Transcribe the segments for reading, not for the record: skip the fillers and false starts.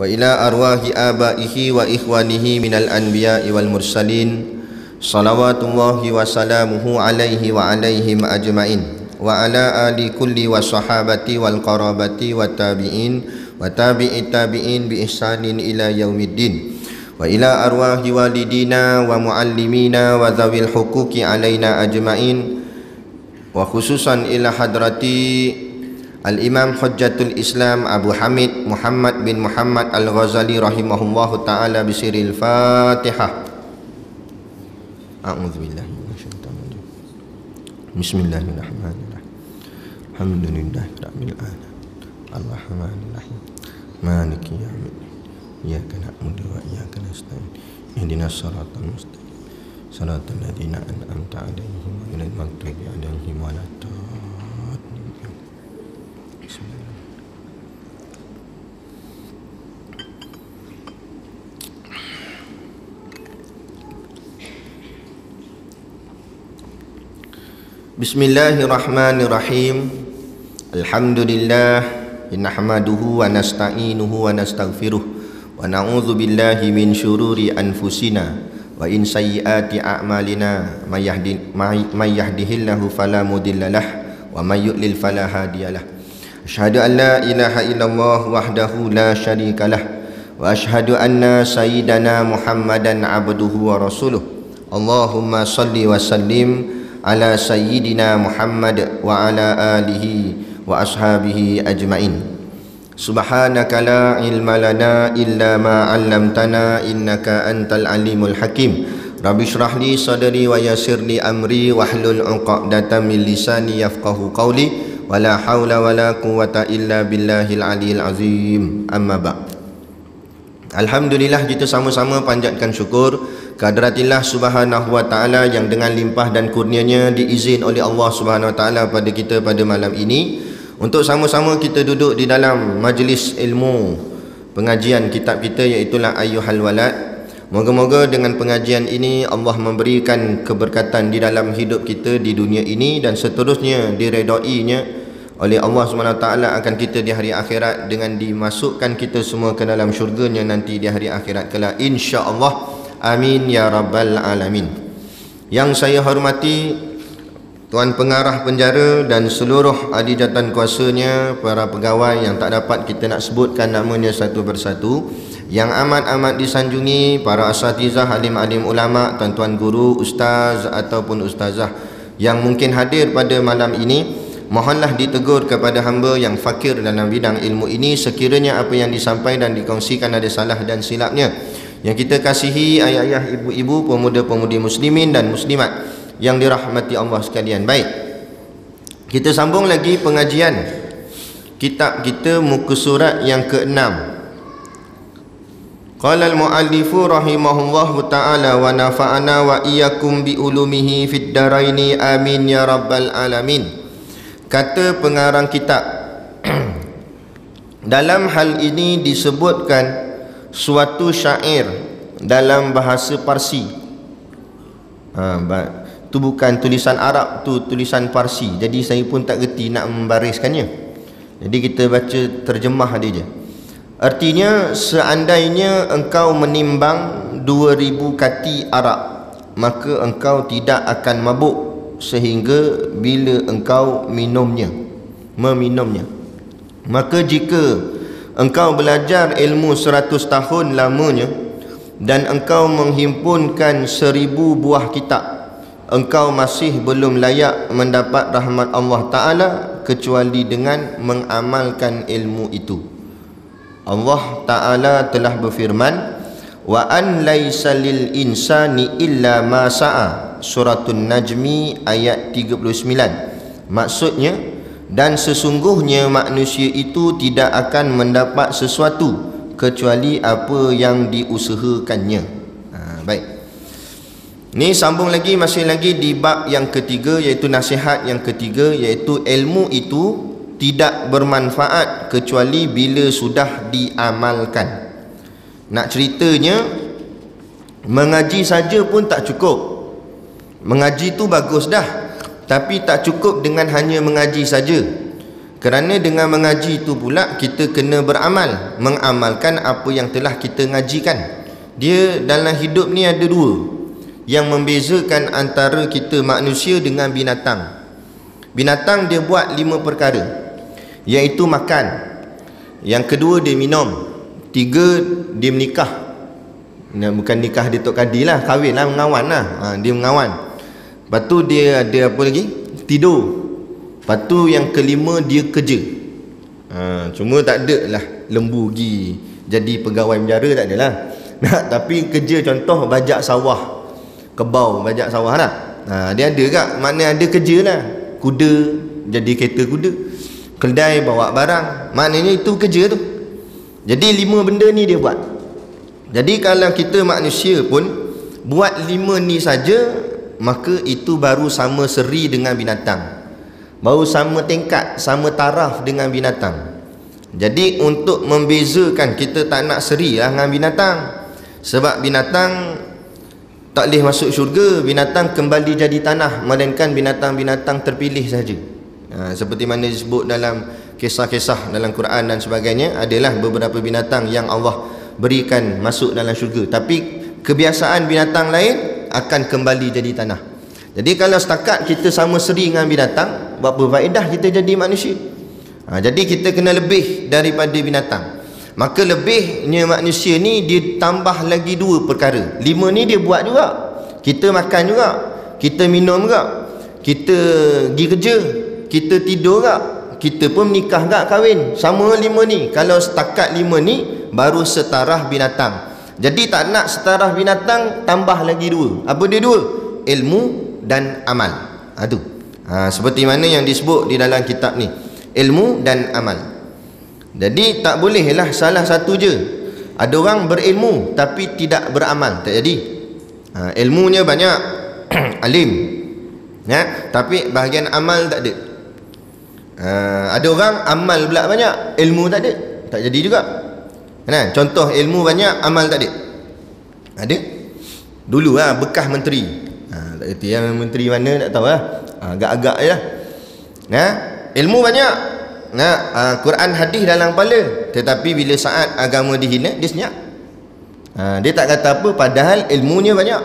وإلى أرواح آبائه وإخوانه من الأنبياء والمرسلين صلوات الله وسلامه عليه وعليهم أجمعين وعلى آل كل والصحابة والقرابة والتابعين وتابع التابعين بإحسان إلى يوم الدين وإلى أرواح والدينا ومعلمينا وذوي الحقوق علينا أجمعين وخصوصا إلى حضرتي Al-Imam Hujjatul Islam Abu Hamid Muhammad bin Muhammad Al-Ghazali rahimahullahu ta'ala bisiril Fatihah. A'udzubillahi minasyaitonir rajim. Bismillahirrahmanirrahim. Alhamdulillahi rabbil alamin. Arrahmanir rahim. Maliki yaumiddin. Iyyaka na'budu wa iyyaka nasta'in. Ihdinas siratal mustaqim. Siratal ladzina an'amta 'alaihim ghairil maghdubi 'alaihim waladdallin. Bismillahirrahmanirrahim. Alhamdulillah nahmaduhu wa nasta'inuhu wa nastaghfiruh wa na'udzu billahi min syururi anfusina wa in sayyiati a'malina may yahdihillahu fala mudhillalah wa may yudlil fala hadiyalah. Asyhadu an la ilaha illallah wahdahu la syarikalah wa asyhadu anna sayyidana Muhammadan abduhu wa rasuluh. Allahumma salli wa sallim ala sayyidina Muhammad wa ala alihi wa ashabihi ajmain. Subhanaka la ilma lana illa ma 'allamtana innaka antal alimul hakim. Rabbi shrah li sadri wa yassir li amri wahlul 'uqdatam min lisani yafqahu qawli wa la haula wa la quwwata illa billahil aliyil azim. Amma ba'd. Alhamdulillah, kita sama-sama panjatkan syukur kehadiratillah subhanahu wa ta'ala yang dengan limpah dan kurnianya diizin oleh Allah subhanahu wa ta'ala pada kita pada malam ini untuk sama-sama kita duduk di dalam majlis ilmu pengajian kitab kita, iaitulah Ayyuhal Walad. Moga-moga dengan pengajian ini Allah memberikan keberkatan di dalam hidup kita di dunia ini dan seterusnya diredainya oleh Allah SWT akan kita di hari akhirat dengan dimasukkan kita semua ke dalam syurganya nanti di hari akhirat kelak, insya-Allah. Amin ya rabbal alamin. Yang saya hormati Tuan Pengarah Penjara dan seluruh ahli jawatan kuasanya, para pegawai yang tak dapat kita nak sebutkan namanya satu persatu, yang amat-amat disanjungi, para asatizah, alim-alim ulama, tuan-tuan guru, ustaz ataupun ustazah yang mungkin hadir pada malam ini. Mohonlah ditegur kepada hamba yang fakir dalam bidang ilmu ini sekiranya apa yang disampaikan dan dikongsikan ada salah dan silapnya. Yang kita kasihi ayah-ayah, ibu-ibu, pemuda-pemudi muslimin dan muslimat yang dirahmati Allah sekalian. Baik, kita sambung lagi pengajian kitab kita, muka surat yang ke-6. Qala al-muallifu rahimahullahu ta'ala wa nafa'ana wa iyyakum bi ulumihi fid daraini amin ya rabbal alamin. Kata pengarang kitab, dalam hal ini disebutkan suatu syair dalam bahasa Parsi. Tu bukan tulisan Arab, tu tulisan Parsi. Jadi saya pun tak reti nak membariskannya. Jadi kita baca terjemah dia je. Artinya, seandainya engkau menimbang 2000 kati arak, maka engkau tidak akan mabuk sehingga bila engkau meminumnya. Maka jika engkau belajar ilmu 100 tahun lamanya dan engkau menghimpunkan 1000 buah kitab, engkau masih belum layak mendapat rahmat Allah Ta'ala kecuali dengan mengamalkan ilmu itu. Allah Ta'ala telah berfirman, wa an laisa lil insani illa ma sa'a, Suratun Najmi ayat 39. Maksudnya, dan sesungguhnya manusia itu tidak akan mendapat sesuatu kecuali apa yang diusahakannya. Baik, ni sambung lagi, masih lagi di bab yang ketiga, iaitu nasihat yang ketiga, iaitu ilmu itu tidak bermanfaat kecuali bila sudah diamalkan. Nak ceritanya, mengaji saja pun tak cukup. Mengaji tu bagus dah, tapi tak cukup dengan hanya mengaji saja. Kerana dengan mengaji itu pula kita kena beramal, mengamalkan apa yang telah kita ngajikan. Dia dalam hidup ni ada dua yang membezakan antara kita manusia dengan binatang. Binatang dia buat 5 perkara, iaitu makan. Yang kedua dia minum. 3 dia menikah. Bukan nikah dia tok kadi lah, kahwin lah, mengawan lah. Dia mengawan. Lepas tu dia ada apa lagi? Tidur. Lepas tu yang kelima dia kerja. Cuma tak ada lah lembu pergi jadi pegawai penjara, tak ada lah. Tapi kerja, contoh bajak sawah, kebau bajak sawah lah. Dia ada kak, makna ada kerja lah. Kuda, jadi kereta kuda. Kedai bawa barang, maknanya itu kerja tu. Jadi 5 benda ni dia buat. Jadi kalau kita manusia pun buat 5 ni saja, maka itu baru sama seri dengan binatang, baru sama tingkat, sama taraf dengan binatang. Jadi untuk membezakan, kita tak nak seri lah dengan binatang. Sebab binatang tak boleh masuk syurga, binatang kembali jadi tanah, melainkan binatang-binatang terpilih saja. Seperti mana disebut dalam kisah-kisah dalam Quran dan sebagainya, adalah beberapa binatang yang Allah berikan masuk dalam syurga, tapi kebiasaan binatang lain akan kembali jadi tanah. Jadi kalau setakat kita sama seri dengan binatang, buat apa faedah kita jadi manusia? Jadi kita kena lebih daripada binatang. Maka lebihnya manusia ni dia tambah lagi 2 perkara. 5 ni dia buat juga. Kita makan juga, kita minum juga, kita pergi kerja, kita tidur juga, kita pun menikah juga, kahwin. Sama 5 ni. Kalau setakat 5 ni baru setaraf binatang. Jadi tak nak setaraf binatang, tambah lagi 2. Apa dia 2? Ilmu dan amal. Seperti mana yang disebut di dalam kitab ni, ilmu dan amal. Jadi tak bolehlah salah satu je. Ada orang berilmu tapi tidak beramal, tak jadi. Ilmunya banyak, alim, tapi bahagian amal tak ada. Ada orang amal pula banyak, ilmu tak ada, tak jadi juga. Contoh ilmu banyak, amal tak ada. Ada dulu bekas menteri, tak kerti menteri mana tak tahu lah, agak-agak je lah. Ilmu banyak, Quran hadis dalam kepala, tetapi bila saat agama dihina, dia senyap. Dia tak kata apa, padahal ilmunya banyak.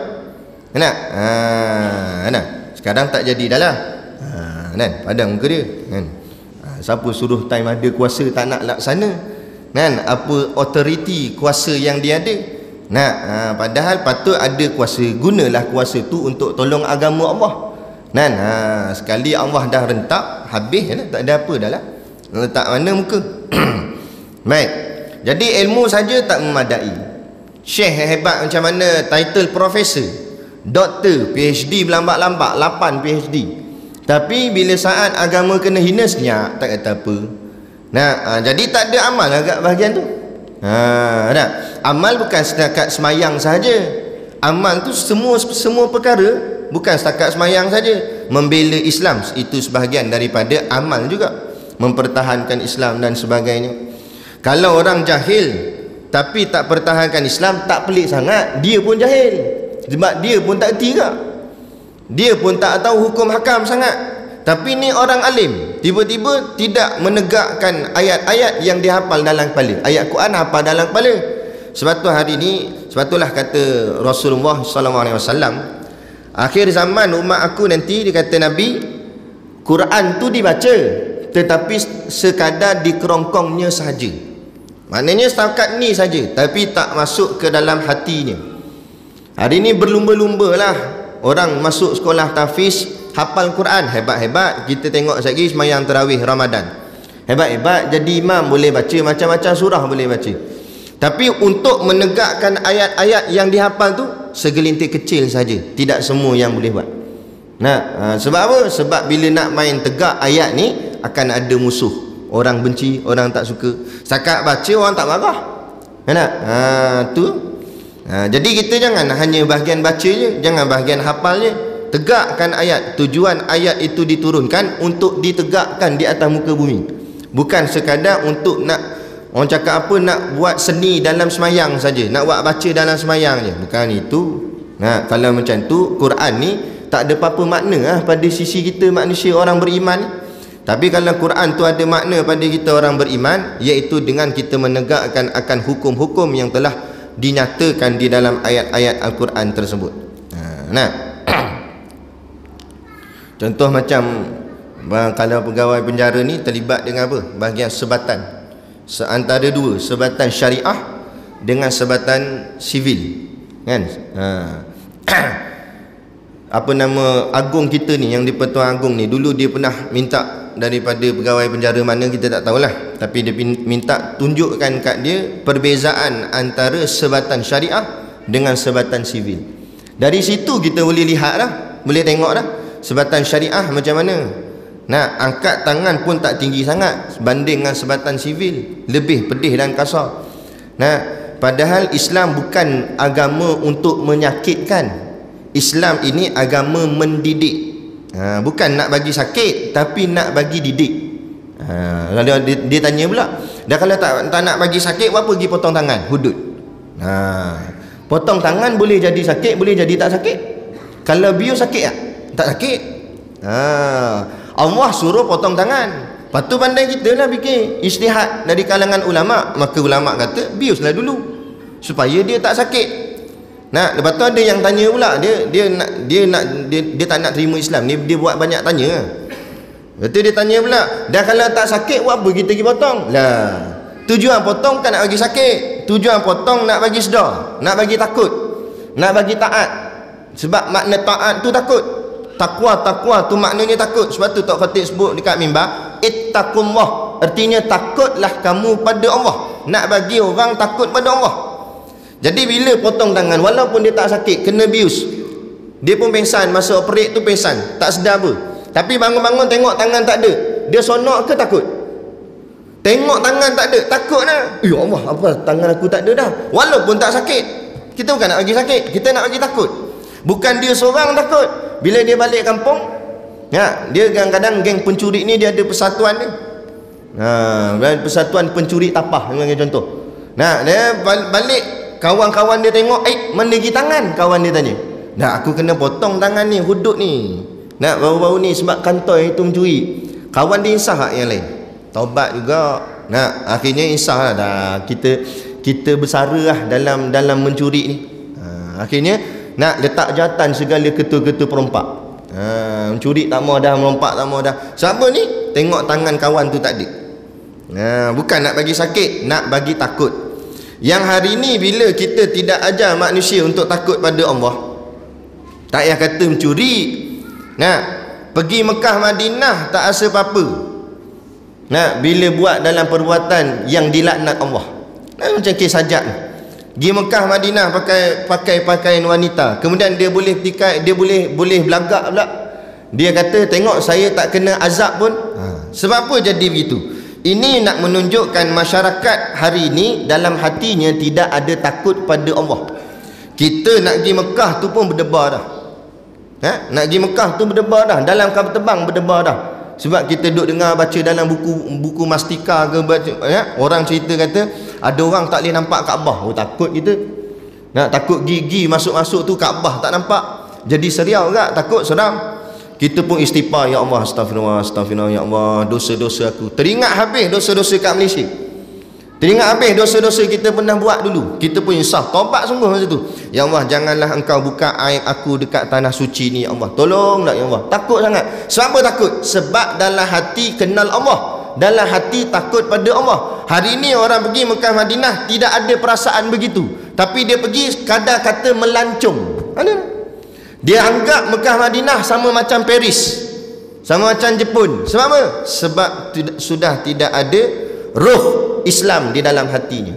Sekarang tak jadi dah lah. Padang muka dia. Siapa suruh time ada kuasa tak nak laksana? Apa authority kuasa yang dia ada? Padahal patut ada kuasa, gunalah kuasa tu untuk tolong agama Allah. Sekali Allah dah rentak, habis tak ada apa dah lah. Letak mana muka? Baik. Jadi ilmu saja tak memadai. Syekh hebat macam mana, title profesor, doktor, PhD berlambak-lambak, 8 PhD. Tapi bila saat agama kena hina, senyap, tak kata apa. Jadi tak ada amal agak bahagian tu. Amal bukan setakat semayang saja. Amal tu semua perkara, bukan setakat semayang saja. Membela Islam itu sebahagian daripada amal juga. Mempertahankan Islam dan sebagainya. Kalau orang jahil tapi tak pertahankan Islam, tak pelik sangat, dia pun jahil. Sebab dia pun tak erti ke, dia pun tak tahu hukum hakam sangat. Tapi ni orang alim, tiba-tiba tidak menegakkan ayat-ayat yang dihafal dalam kepala. Ayat Quran hafal dalam kepala. Sebab tu hari ni, sebab itulah kata Rasulullah SAW, akhir zaman umat aku nanti, dia kata Nabi, Quran tu dibaca tetapi sekadar di kerongkongnya sahaja. Maknanya setakat ni saja, tapi tak masuk ke dalam hatinya. Hari ni berlumba-lumba lah orang masuk sekolah tahfiz, hafal Quran, hebat-hebat. Kita tengok sekali semayang tarawih Ramadan, hebat-hebat, jadi imam, boleh baca macam-macam surah, boleh baca. Tapi untuk menegakkan ayat-ayat yang dihafal tu, segelintir kecil saja, tidak semua yang boleh buat. Sebab apa? Sebab bila nak main tegak ayat ni, akan ada musuh, orang benci, orang tak suka. Setakat baca orang tak marah. Jadi kita jangan hanya bahagian baca je, jangan bahagian hafal je. Tegakkan ayat. Tujuan ayat itu diturunkan untuk ditegakkan di atas muka bumi, bukan sekadar untuk nak, orang cakap apa, nak buat seni dalam semayang saja, nak buat baca dalam semayang je. Bukan itu. Kalau macam tu, Quran ni tak ada apa-apa makna pada sisi kita manusia orang beriman ni. Tapi kalau Quran tu ada makna pada kita orang beriman, iaitu dengan kita menegakkan akan hukum-hukum yang telah dinyatakan di dalam ayat-ayat Al-Quran tersebut. Nah, contoh macam kalau pegawai penjara ni terlibat dengan apa? Bahagian sebatan, antara dua, sebatan syariah dengan sebatan sivil, kan? Apa nama agung kita ni, yang di-Pertuan Agong ni, dulu dia pernah minta daripada pegawai penjara mana kita tak tahulah, tapi dia minta tunjukkan kat dia perbezaan antara sebatan syariah dengan sebatan sivil. Dari situ kita boleh lihat dah, boleh tengok dah sebatan syariah macam mana. Nah, angkat tangan pun tak tinggi sangat banding dengan sebatan sivil, lebih pedih dan kasar. Nah, padahal Islam bukan agama untuk menyakitkan. Islam ini agama mendidik. Bukan nak bagi sakit, tapi nak bagi didik. Kalau dia tanya pula, dah kalau tak nak bagi sakit, apa pergi potong tangan, hudud. Potong tangan boleh jadi sakit, boleh jadi tak sakit. Kalau bius sakit tak? Tak sakit. Allah suruh potong tangan. Lepas tu pandai kita lah bikin ijtihad dari kalangan ulama'. Maka ulama' kata biuslah dulu supaya dia tak sakit. Nah, lepas tu ada yang tanya pula, dia tak nak terima Islam ni, dia buat banyak tanya. Lepas tu dia tanya pula, dah kalau tak sakit buat apa kita pergi potong? Lah, tujuan potong kan nak bagi sakit, tujuan potong nak bagi sedar, nak bagi takut, nak bagi taat. Sebab makna taat tu takut. Takwa tu maknanya takut. Sebab tu Tok Khatib sebut dekat mimbar, ittaqullah, artinya takutlah kamu pada Allah. Nak bagi orang takut pada Allah. Jadi bila potong tangan, walaupun dia tak sakit, kena bius, dia pun pengsan, masa operate tu pengsan, tak sedar apa, tapi bangun-bangun tengok tangan tak ada, dia sonok ke takut? Tengok tangan tak ada, takut lah. Ya Allah, apa tangan aku tak ada dah. Walaupun tak sakit, kita bukan nak bagi sakit, kita nak bagi takut. Bukan dia seorang takut. Bila dia balik kampung, dia kadang-kadang geng pencuri ni dia ada persatuan ni. Persatuan pencuri tapah sebagai contoh. Dia balik, kawan-kawan dia tengok, mana lagi tangan? Kawan dia tanya, aku kena potong tangan ni, hudud ni. Baru-baru ni sebab kantoi itu mencuri. Kawan dia insah tak yang lain? Taubat juga. Akhirnya insah lah dah. Kita bersara lah dalam mencuri ni. Akhirnya nak letak jawatan segala ketua-ketua perompak. Mencuri tak mau dah, merompak tak mau dah. Siapa ni? Tengok tangan kawan tu tak ada. Bukan nak bagi sakit, nak bagi takut. Yang hari ni bila kita tidak ajar manusia untuk takut pada Allah, tak payah kata mencuri, pergi Mekah Madinah tak rasa apa-apa. Bila buat dalam perbuatan yang dilaknat Allah, macam kes Hajjaj ni, pergi Mekah Madinah pakai pakaian wanita, kemudian dia boleh belagak pula. Dia kata tengok saya tak kena azab pun. Sebab apa jadi begitu? Ini nak menunjukkan masyarakat hari ini dalam hatinya tidak ada takut pada Allah. Kita nak pergi Mekah tu pun berdebar dah. Nak pergi Mekah tu berdebar dah, dalam kapal terbang berdebar dah. Sebab kita duduk dengar baca dalam buku Mastika ke, orang cerita kata ada orang tak boleh nampak Kaabah. Takut kita. Takut gigi masuk-masuk tu Kaabah tak nampak. Jadi seriau tak? Takut, seram. Kita pun istighfar, ya Allah, astagfirullah, ya Allah, dosa-dosa aku. Teringat habis dosa-dosa kat Malaysia. Teringat habis dosa-dosa kita pernah buat dulu. Kita pun insaf, taubat sungguh masa tu. Ya Allah, janganlah engkau buka aib aku dekat tanah suci ni, ya Allah. Tolonglah ya Allah. Takut sangat. Sebab apa takut? Sebab dalam hati kenal Allah, dalam hati takut pada Allah. Hari ni orang pergi Mekah Madinah tidak ada perasaan begitu, tapi dia pergi kadang kata melancung. Dia anggap Mekah Madinah sama macam Paris, sama macam Jepun. Sebab apa? Sebab sudah tidak ada roh Islam di dalam hatinya.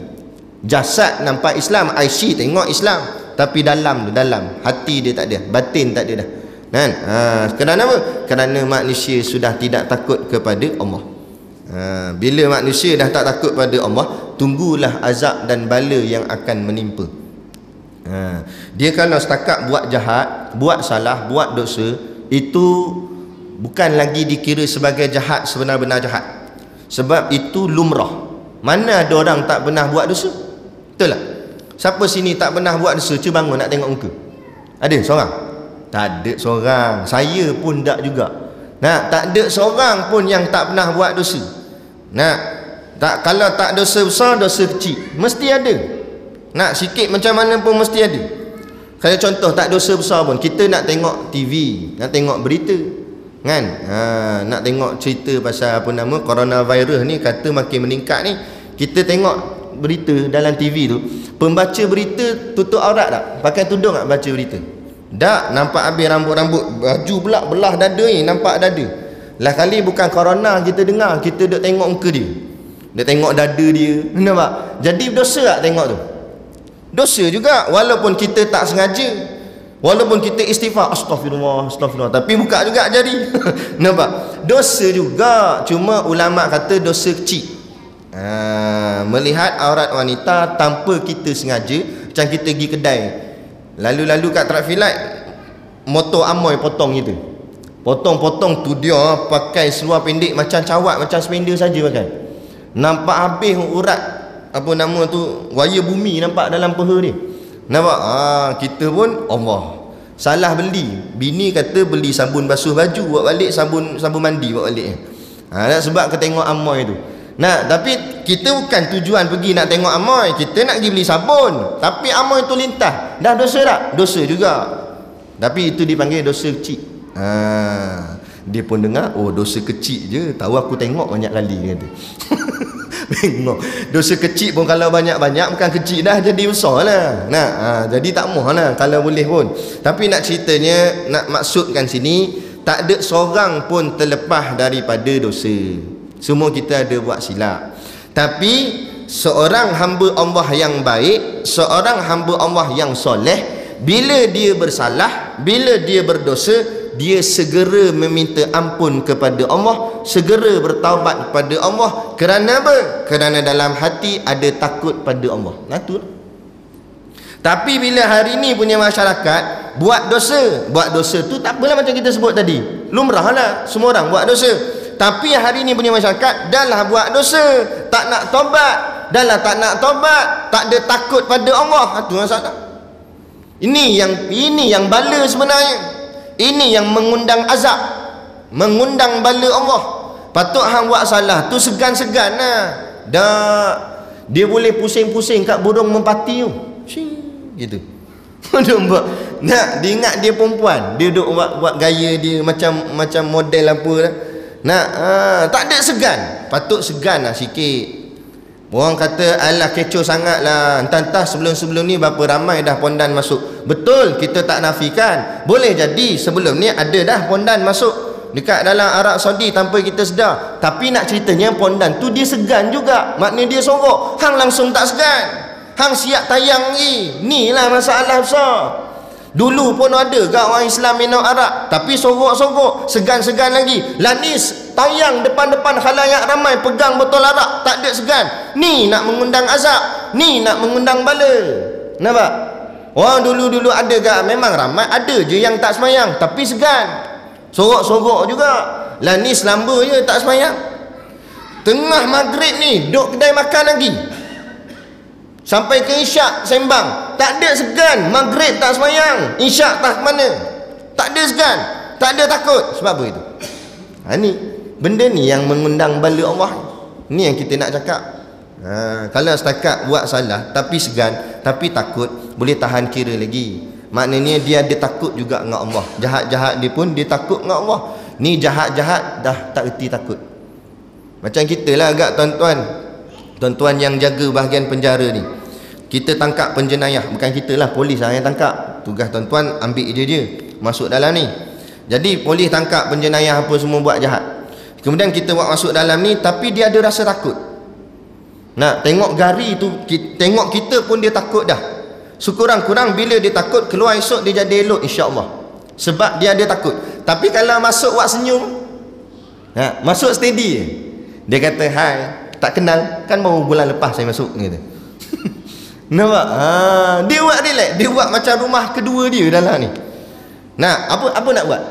Jasad nampak Islam, IC tengok Islam, tapi dalam hati dia tak ada, batin tak ada dah. Kerana apa? Kerana manusia sudah tidak takut kepada Allah. Bila manusia dah tak takut pada Allah, tunggulah azab dan bala yang akan menimpa. Dia kalau setakat buat jahat, buat salah, buat dosa, itu bukan lagi dikira sebagai jahat sebenar-benar jahat. Sebab itu lumrah. Mana ada orang tak pernah buat dosa? Betul tak? Siapa sini tak pernah buat dosa? Cuba bangun nak tengok muka. Ada seorang? Tak ada seorang. Saya pun tak juga. Nah, tak ada seorang pun yang tak pernah buat dosa. Nah, tak, kalau tak dosa besar, dosa kecil mesti ada. Nak sikit macam mana pun mesti ada. Kalau contoh tak dosa besar pun, kita nak tengok TV, nak tengok berita, kan? Nak tengok cerita pasal apa nama coronavirus ni, kata makin meningkat ni. Kita tengok berita dalam TV tu, pembaca berita tutup aurat tak? Pakai tudung tak baca berita? Tak, nampak habis rambut-rambut, baju pula belah dada ni, nampak dada. Lah kali bukan corona kita dengar, kita duk tengok muka dia, dia tengok dada dia, nampak? Jadi dosa tak tengok tu? Dosa juga, walaupun kita tak sengaja, walaupun kita istighfar, astagfirullah, astagfirullah, tapi buka juga jadi. Nampak? Dosa juga, cuma ulama kata dosa kecil. Melihat aurat wanita tanpa kita sengaja, macam kita pergi kedai, lalu-lalu kat traffic light, motor amoy potong gitu, potong-potong tu dia pakai seluar pendek macam cawat, macam spender saja pakai, nampak habis urat apa nama tu, wayar bumi nampak dalam peha dia, nampak? Kita pun Allah salah beli. Bini kata beli sabun basuh baju, buat balik sabun mandi, buat balik. Sebab kita tengok amoy tu. Nah, tapi kita bukan tujuan pergi nak tengok amoy, kita nak pergi beli sabun, tapi amoy tu lintah, dah dosa tak? Dosa juga, tapi itu dipanggil dosa kecil. Dia pun dengar, oh dosa kecil je, tahu aku tengok banyak kali, kata. Tengok dosa kecil pun kalau banyak-banyak bukan kecil dah, jadi besar lah. Nah, jadi tak mahu lah kalau boleh pun. Tapi nak ceritanya, nak maksudkan sini, tak ada seorang pun terlepas daripada dosa. Semua kita ada buat silap. Tapi seorang hamba Allah yang baik, seorang hamba Allah yang soleh, bila dia bersalah, bila dia berdosa, dia segera meminta ampun kepada Allah, segera bertaubat kepada Allah. Kerana apa? Kerana dalam hati ada takut pada Allah. Tapi bila hari ni punya masyarakat buat dosa tu tak apalah, macam kita sebut tadi, lumrah lah, semua orang buat dosa. Tapi hari ni punya masyarakat dah lah buat dosa, tak nak tobat, dah lah tak nak tobat, tak ada takut pada Allah. Itu masalah. Ini yang bala sebenarnya. Ini yang mengundang azab, mengundang bala Allah. Patut hang buat salah tu segan-segan lah. Dah, dia boleh pusing-pusing kat burung merpati tu, gitu. Nak dia ingat dia perempuan, dia duduk buat gaya dia macam model apa lah. Nak tak ada segan. Patut segan lah sikit. Orang kata alah kecoh sangat lah, entah sebelum-sebelum ni berapa ramai dah pondan masuk. Betul, kita tak nafikan, boleh jadi sebelum ni ada dah pondan masuk dekat dalam Arab Saudi tanpa kita sedar. Tapi nak ceritanya pondan tu dia segan juga, maknanya dia sorok. Hang langsung tak segan, hang siap tayang lagi. Ni lah masalah besar. Dulu pun ada kat orang Islam minum arak, tapi sorok-sorok, segan-segan lagi. Lanis tayang depan-depan khalayak ramai, pegang botol arak, tak ada segan. Ni nak mengundang azab, ni nak mengundang bala. Nampak? Orang dulu-dulu ada kat, memang ramai, ada je yang tak semayang tapi segan, sorok-sorok juga. Lanis lamba je tak semayang. Tengah maghrib ni duduk kedai makan lagi, sampai ke isyak sembang, tak ada segan. Maghrib tak semayang, isyak tak mana, tak ada segan, tak ada takut. Sebab apa itu? Ni benda ni yang mengundang bala Allah. Ni yang kita nak cakap. Kalau setakat buat salah tapi segan, tapi takut, boleh tahan kira lagi. Maknanya dia ada takut juga dengan Allah. Jahat-jahat dia pun dia takut dengan Allah. Ni jahat-jahat dah tak erti takut. Macam kita lah agak tuan-tuan yang jaga bahagian penjara ni. Kita tangkap penjenayah, bukan kita lah, polis lah yang tangkap. Tugas tuan-tuan ambil je masuk dalam ni. Jadi polis tangkap penjenayah apa semua buat jahat, kemudian kita buat masuk dalam ni, tapi dia ada rasa takut. Nak tengok gari tu, tengok kita pun dia takut dah. Sekurang-kurang bila dia takut, keluar esok dia jadi elok insya-Allah, sebab dia ada takut. Tapi kalau masuk buat senyum, masuk steady, dia kata hai, tak kenal kan, baru bulan lepas saya masuk, kata. Nampak? Dia buat relax, dia buat macam rumah kedua dia dalam ni. Nak apa nak buat?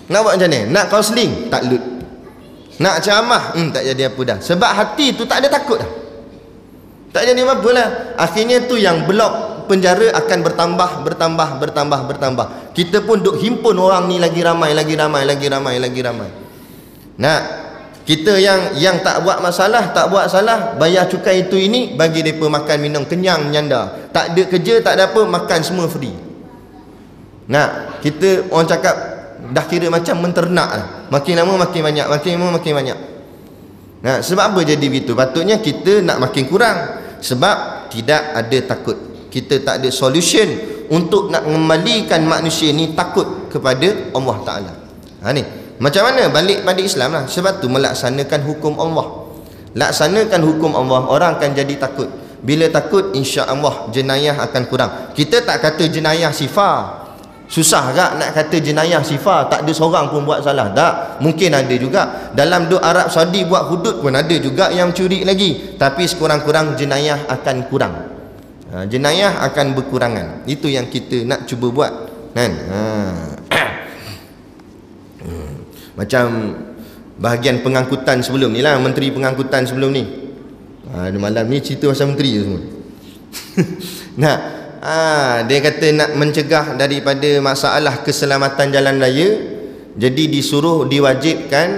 Nak buat macam ni? Nak kaunseling? Tak lut. Nak ceramah? Tak jadi apa dah. Sebab hati tu tak ada takut dah, tak jadi apa lah. Akhirnya tu yang blok penjara akan bertambah. Kita pun duk himpun orang ni lagi ramai. Nah, kita yang tak buat salah, bayar cukai itu ini, bagi mereka makan minum kenyang menyanda. Tak ada kerja, tak ada apa, makan semua free. Nah, kita orang cakap dah kira macam menternak lah. Makin lama makin banyak. Nah, sebab apa jadi begitu? Patutnya kita nak makin kurang. Sebab tidak ada takut. Kita tak ada solution untuk nak mengembalikan manusia ni takut kepada Allah Ta'ala. Ni macam mana? Balik pada Islam lah. Sebab tu melaksanakan hukum Allah. Laksanakan hukum Allah, orang akan jadi takut. Bila takut, insya-Allah jenayah akan kurang. Kita tak kata jenayah sifar. Susah tak nak kata jenayah sifar, tak ada seorang pun buat salah. Tak, mungkin ada juga. Dalam duk Arab Saudi buat hudud pun ada juga yang curi lagi. Tapi sekurang-kurang jenayah akan kurang. Jenayah akan berkurangan. Itu yang kita nak cuba buat, kan? Macam bahagian pengangkutan sebelum ni lah, menteri pengangkutan sebelum ni. Malam ni cerita pasal menteri je semua. Nah, dia kata nak mencegah daripada masalah keselamatan jalan raya. Jadi diwajibkan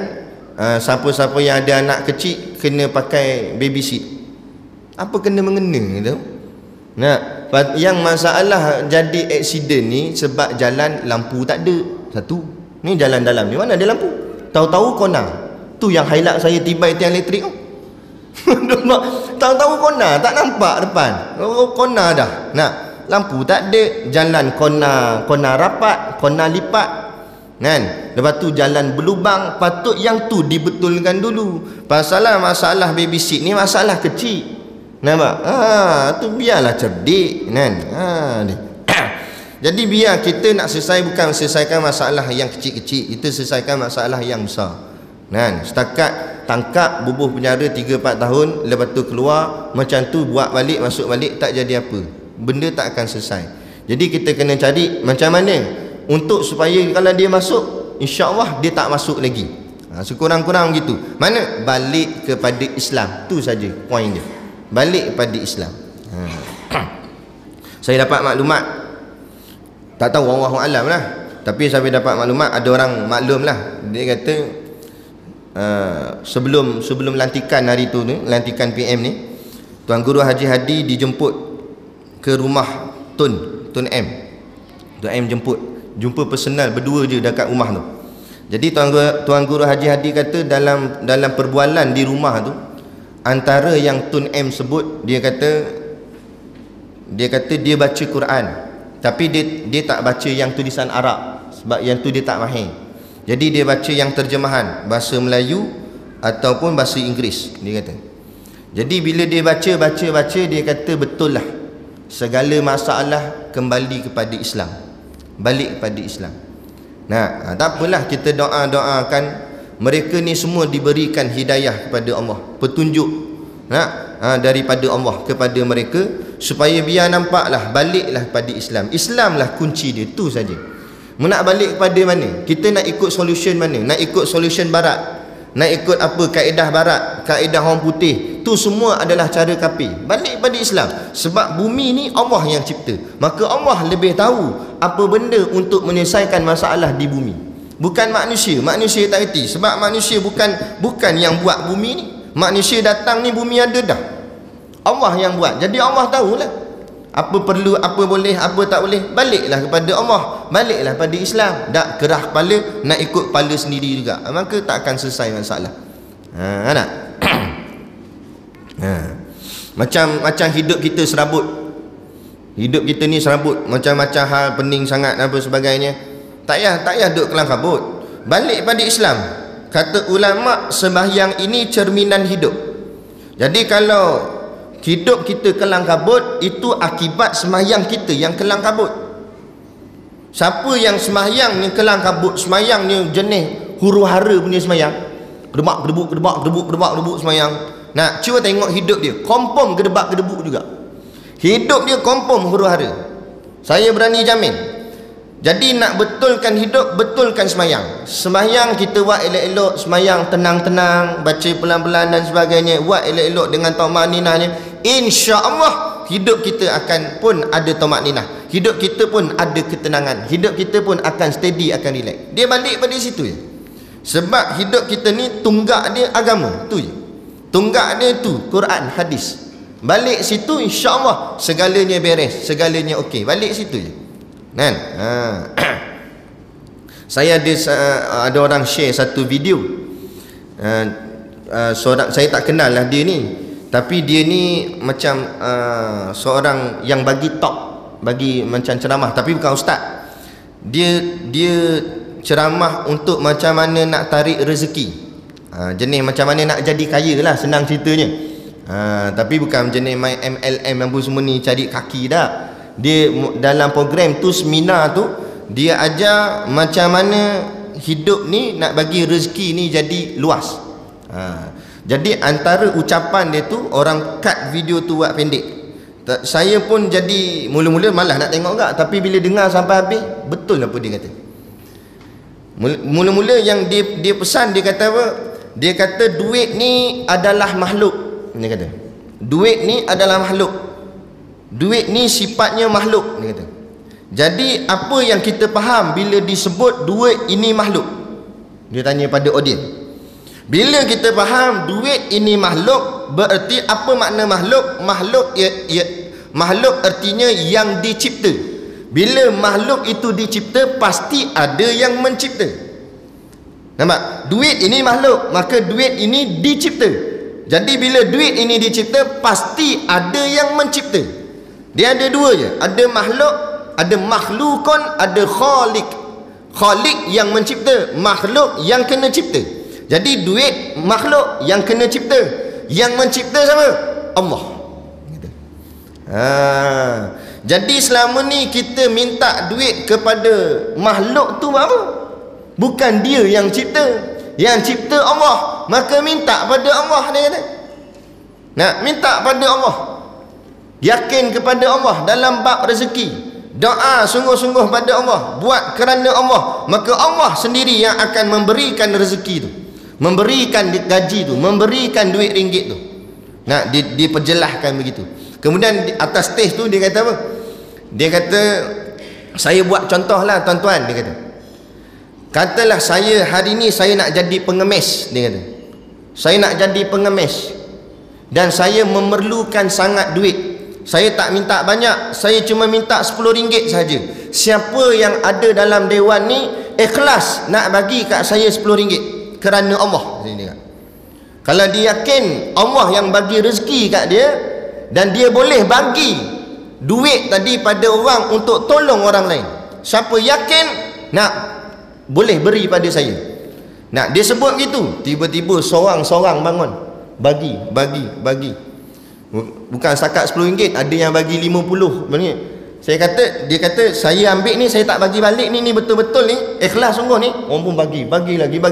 siapa-siapa yang ada anak kecil kena pakai baby seat. Apa kena mengena tu? Nah, yang masalah jadi aksiden ni sebab jalan lampu tak ada. Satu. Ni jalan dalam ni mana ada lampu? Tahu-tahu kona. Tu yang highlight saya tiba tiang elektrik tu. Tahu-tahu kona, tak nampak depan. Oh, kona dah. Nah, lampu tak ada, jalan kona rapat, kona lipat, kan? Lepas tu jalan berlubang. Patut yang tu dibetulkan dulu. Masalah baby seat ni masalah kecil. Nampak? Tu biarlah cerdik, kan? Ni. Jadi biar kita nak bukan selesaikan masalah yang kecil-kecil, kita selesaikan masalah yang besar. Kan? Setakat tangkap, bubuh penjara 3-4 tahun, lepas tu keluar, macam tu buat balik, masuk balik, tak jadi apa. Benda tak akan selesai. Jadi kita kena cari macam mana untuk supaya kalau dia masuk, insya-Allah dia tak masuk lagi. Sekurang-kurang gitu. Mana? Balik kepada Islam. Tu saja poin dia. Balik kepada Islam. Saya dapat maklumat, tak tahu, wallahu alam lah, tapi saya dapat maklumat, ada orang maklum lah. Dia kata sebelum lantikan hari tu ni, lantikan PM ni, Tuan Guru Haji Hadi dijemput ke rumah Tun M. Tun M jumpa personal berdua je dekat rumah tu. Jadi Tuan Guru Haji Hadi kata dalam perbualan di rumah tu, antara yang Tun M sebut, dia kata dia baca Quran, tapi dia tak baca yang tulisan Arab sebab yang tu dia tak mahir. Jadi dia baca yang terjemahan bahasa Melayu ataupun bahasa Inggeris, dia kata. Jadi bila dia baca, dia kata betul lah, segala masalah kembali kepada Islam, balik kepada Islam. Nah, tak apalah, kita doakan mereka ni semua diberikan hidayah kepada Allah, petunjuk daripada Allah kepada mereka, supaya biar nampaklah baliklah pada Islam. Islamlah kunci dia, tu saja. Nak balik kepada mana? Kita nak ikut solution mana? Nak ikut solution barat? Nak ikut apa? Kaedah barat, kaedah orang putih. Tu semua adalah cara kafir. Balik pada Islam. Sebab bumi ni Allah yang cipta. Maka Allah lebih tahu apa benda untuk menyelesaikan masalah di bumi. Bukan manusia. Manusia tak erti. Sebab manusia bukan yang buat bumi ni. Manusia datang ni bumi ada dah. Allah yang buat. Jadi Allah tahulah apa perlu, apa boleh, apa tak boleh. Baliklah kepada Allah, baliklah pada Islam. Tak kerah kepala, nak ikut kepala sendiri juga, maka tak akan selesai masalah. Nak? Macam hidup kita serabut. Hidup kita ni serabut, macam-macam hal pening sangat apa sebagainya. Tak payah duduk kelang kabut. Balik pada Islam. Kata ulama, sembahyang ini cerminan hidup. Jadi kalau hidup kita kelang kabut, itu akibat sembahyang kita yang kelang kabut. Siapa yang sembahyang ni kelang kabut, sembahyang ni jenis huru-hara punya sembahyang, gedebak-gedebuk sembahyang. Nak cuba tengok hidup dia, confirm gedebak-gedebuk juga. Hidup dia confirm huru-hara. Saya berani jamin. Jadi nak betulkan hidup, betulkan sembahyang. Sembahyang kita buat elok-elok, sembahyang tenang-tenang, baca pelan-pelan dan sebagainya, buat elok-elok dengan tamanninahnya. Insya-Allah hidup kita akan pun ada tamakninah, hidup kita pun ada ketenangan, hidup kita pun akan steady, akan relax. Dia balik pada situ je. Sebab hidup kita ni tunggak dia agama, tu je. Tunggak dia tu Quran, hadis. Balik situ insya-Allah segalanya beres, segalanya okey. Balik situ je. Kan? Saya ada orang share satu video. Seorang, saya tak kenal lah dia ni, tapi dia ni macam seorang yang bagi talk, bagi macam ceramah, tapi bukan ustaz. Dia ceramah untuk macam mana nak tarik rezeki, jenis macam mana nak jadi kaya lah, senang ceritanya. Tapi bukan jenis main MLM apa semua ni cari kaki dah. Dia dalam program tu, seminar tu, dia ajar macam mana hidup ni nak bagi rezeki ni jadi luas. Jadi antara ucapan dia tu, orang cut video tu buat pendek. Saya pun jadi mula-mula malas nak tengok tak, tapi bila dengar sampai habis, betul apa dia kata. Mula-mula yang dia pesan, dia kata apa? Dia kata duit ni adalah makhluk. Dia kata duit ni adalah makhluk, duit ni sifatnya makhluk, dia kata. Jadi apa yang kita faham bila disebut duit ini makhluk? Dia tanya pada audiens. Bila kita faham duit ini makhluk, berarti apa makna makhluk? Makhluk artinya yang dicipta. Bila makhluk itu dicipta, pasti ada yang mencipta. Nampak? Duit ini makhluk, maka duit ini dicipta. Jadi bila duit ini dicipta, pasti ada yang mencipta. Dia ada dua je, ada makhluk, ada makhlukun, ada khalik. Khalik yang mencipta, makhluk yang kena cipta. Jadi duit makhluk yang kena cipta, yang mencipta siapa? Allah. Jadi selama ni kita minta duit kepada makhluk tu apa? Bukan dia yang cipta. Yang cipta Allah, maka minta pada Allah, dia kata. Nak minta pada Allah, yakin kepada Allah dalam bab rezeki, doa sungguh-sungguh pada Allah, buat kerana Allah, maka Allah sendiri yang akan memberikan rezeki tu, memberikan gaji tu, memberikan duit ringgit tu. Nak diperjelaskan begitu. Kemudian di atas stage tu dia kata apa? Dia kata, saya buat contoh lah tuan-tuan, dia kata. Katalah saya hari ni saya nak jadi pengemis, dia kata. Saya nak jadi pengemis dan saya memerlukan sangat duit. Saya tak minta banyak, saya cuma minta RM10 saja. Siapa yang ada dalam dewan ni ikhlas nak bagi kat saya RM10 kerana Allah. Kalau dia yakin Allah yang bagi rezeki kat dia, dan dia boleh bagi duit tadi pada orang untuk tolong orang lain, siapa yakin nak boleh beri pada saya. Nak dia sebut gitu, tiba-tiba seorang-seorang bangun, bagi. Bukan setakat RM10, ada yang bagi 50. Saya kata, dia kata saya ambil ni, saya tak bagi balik ni betul-betul ni ikhlas sungguh ni. Orang pun bagi lagi.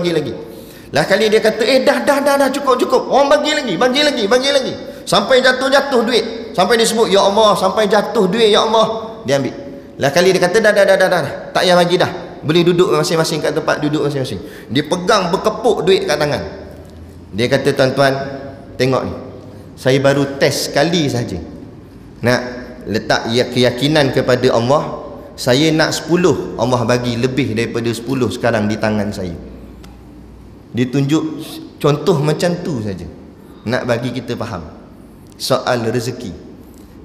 Lah kali dia kata dah cukup. Orang bagi lagi. Sampai jatuh duit. Sampai dia sebut ya Allah, sampai jatuh duit ya Allah, dia ambil. Lah kali dia kata dah. Tak payah bagi dah. Boleh duduk masing-masing kat tempat duduk masing-masing. Dia pegang berkepuk duit kat tangan. Dia kata, tuan-tuan, tengok ni. Saya baru test sekali saja. Nak letak keyakinan kepada Allah. Saya nak 10, Allah bagi lebih daripada 10 sekarang di tangan saya. Dia tunjuk contoh macam tu saja. Nak bagi kita faham soal rezeki.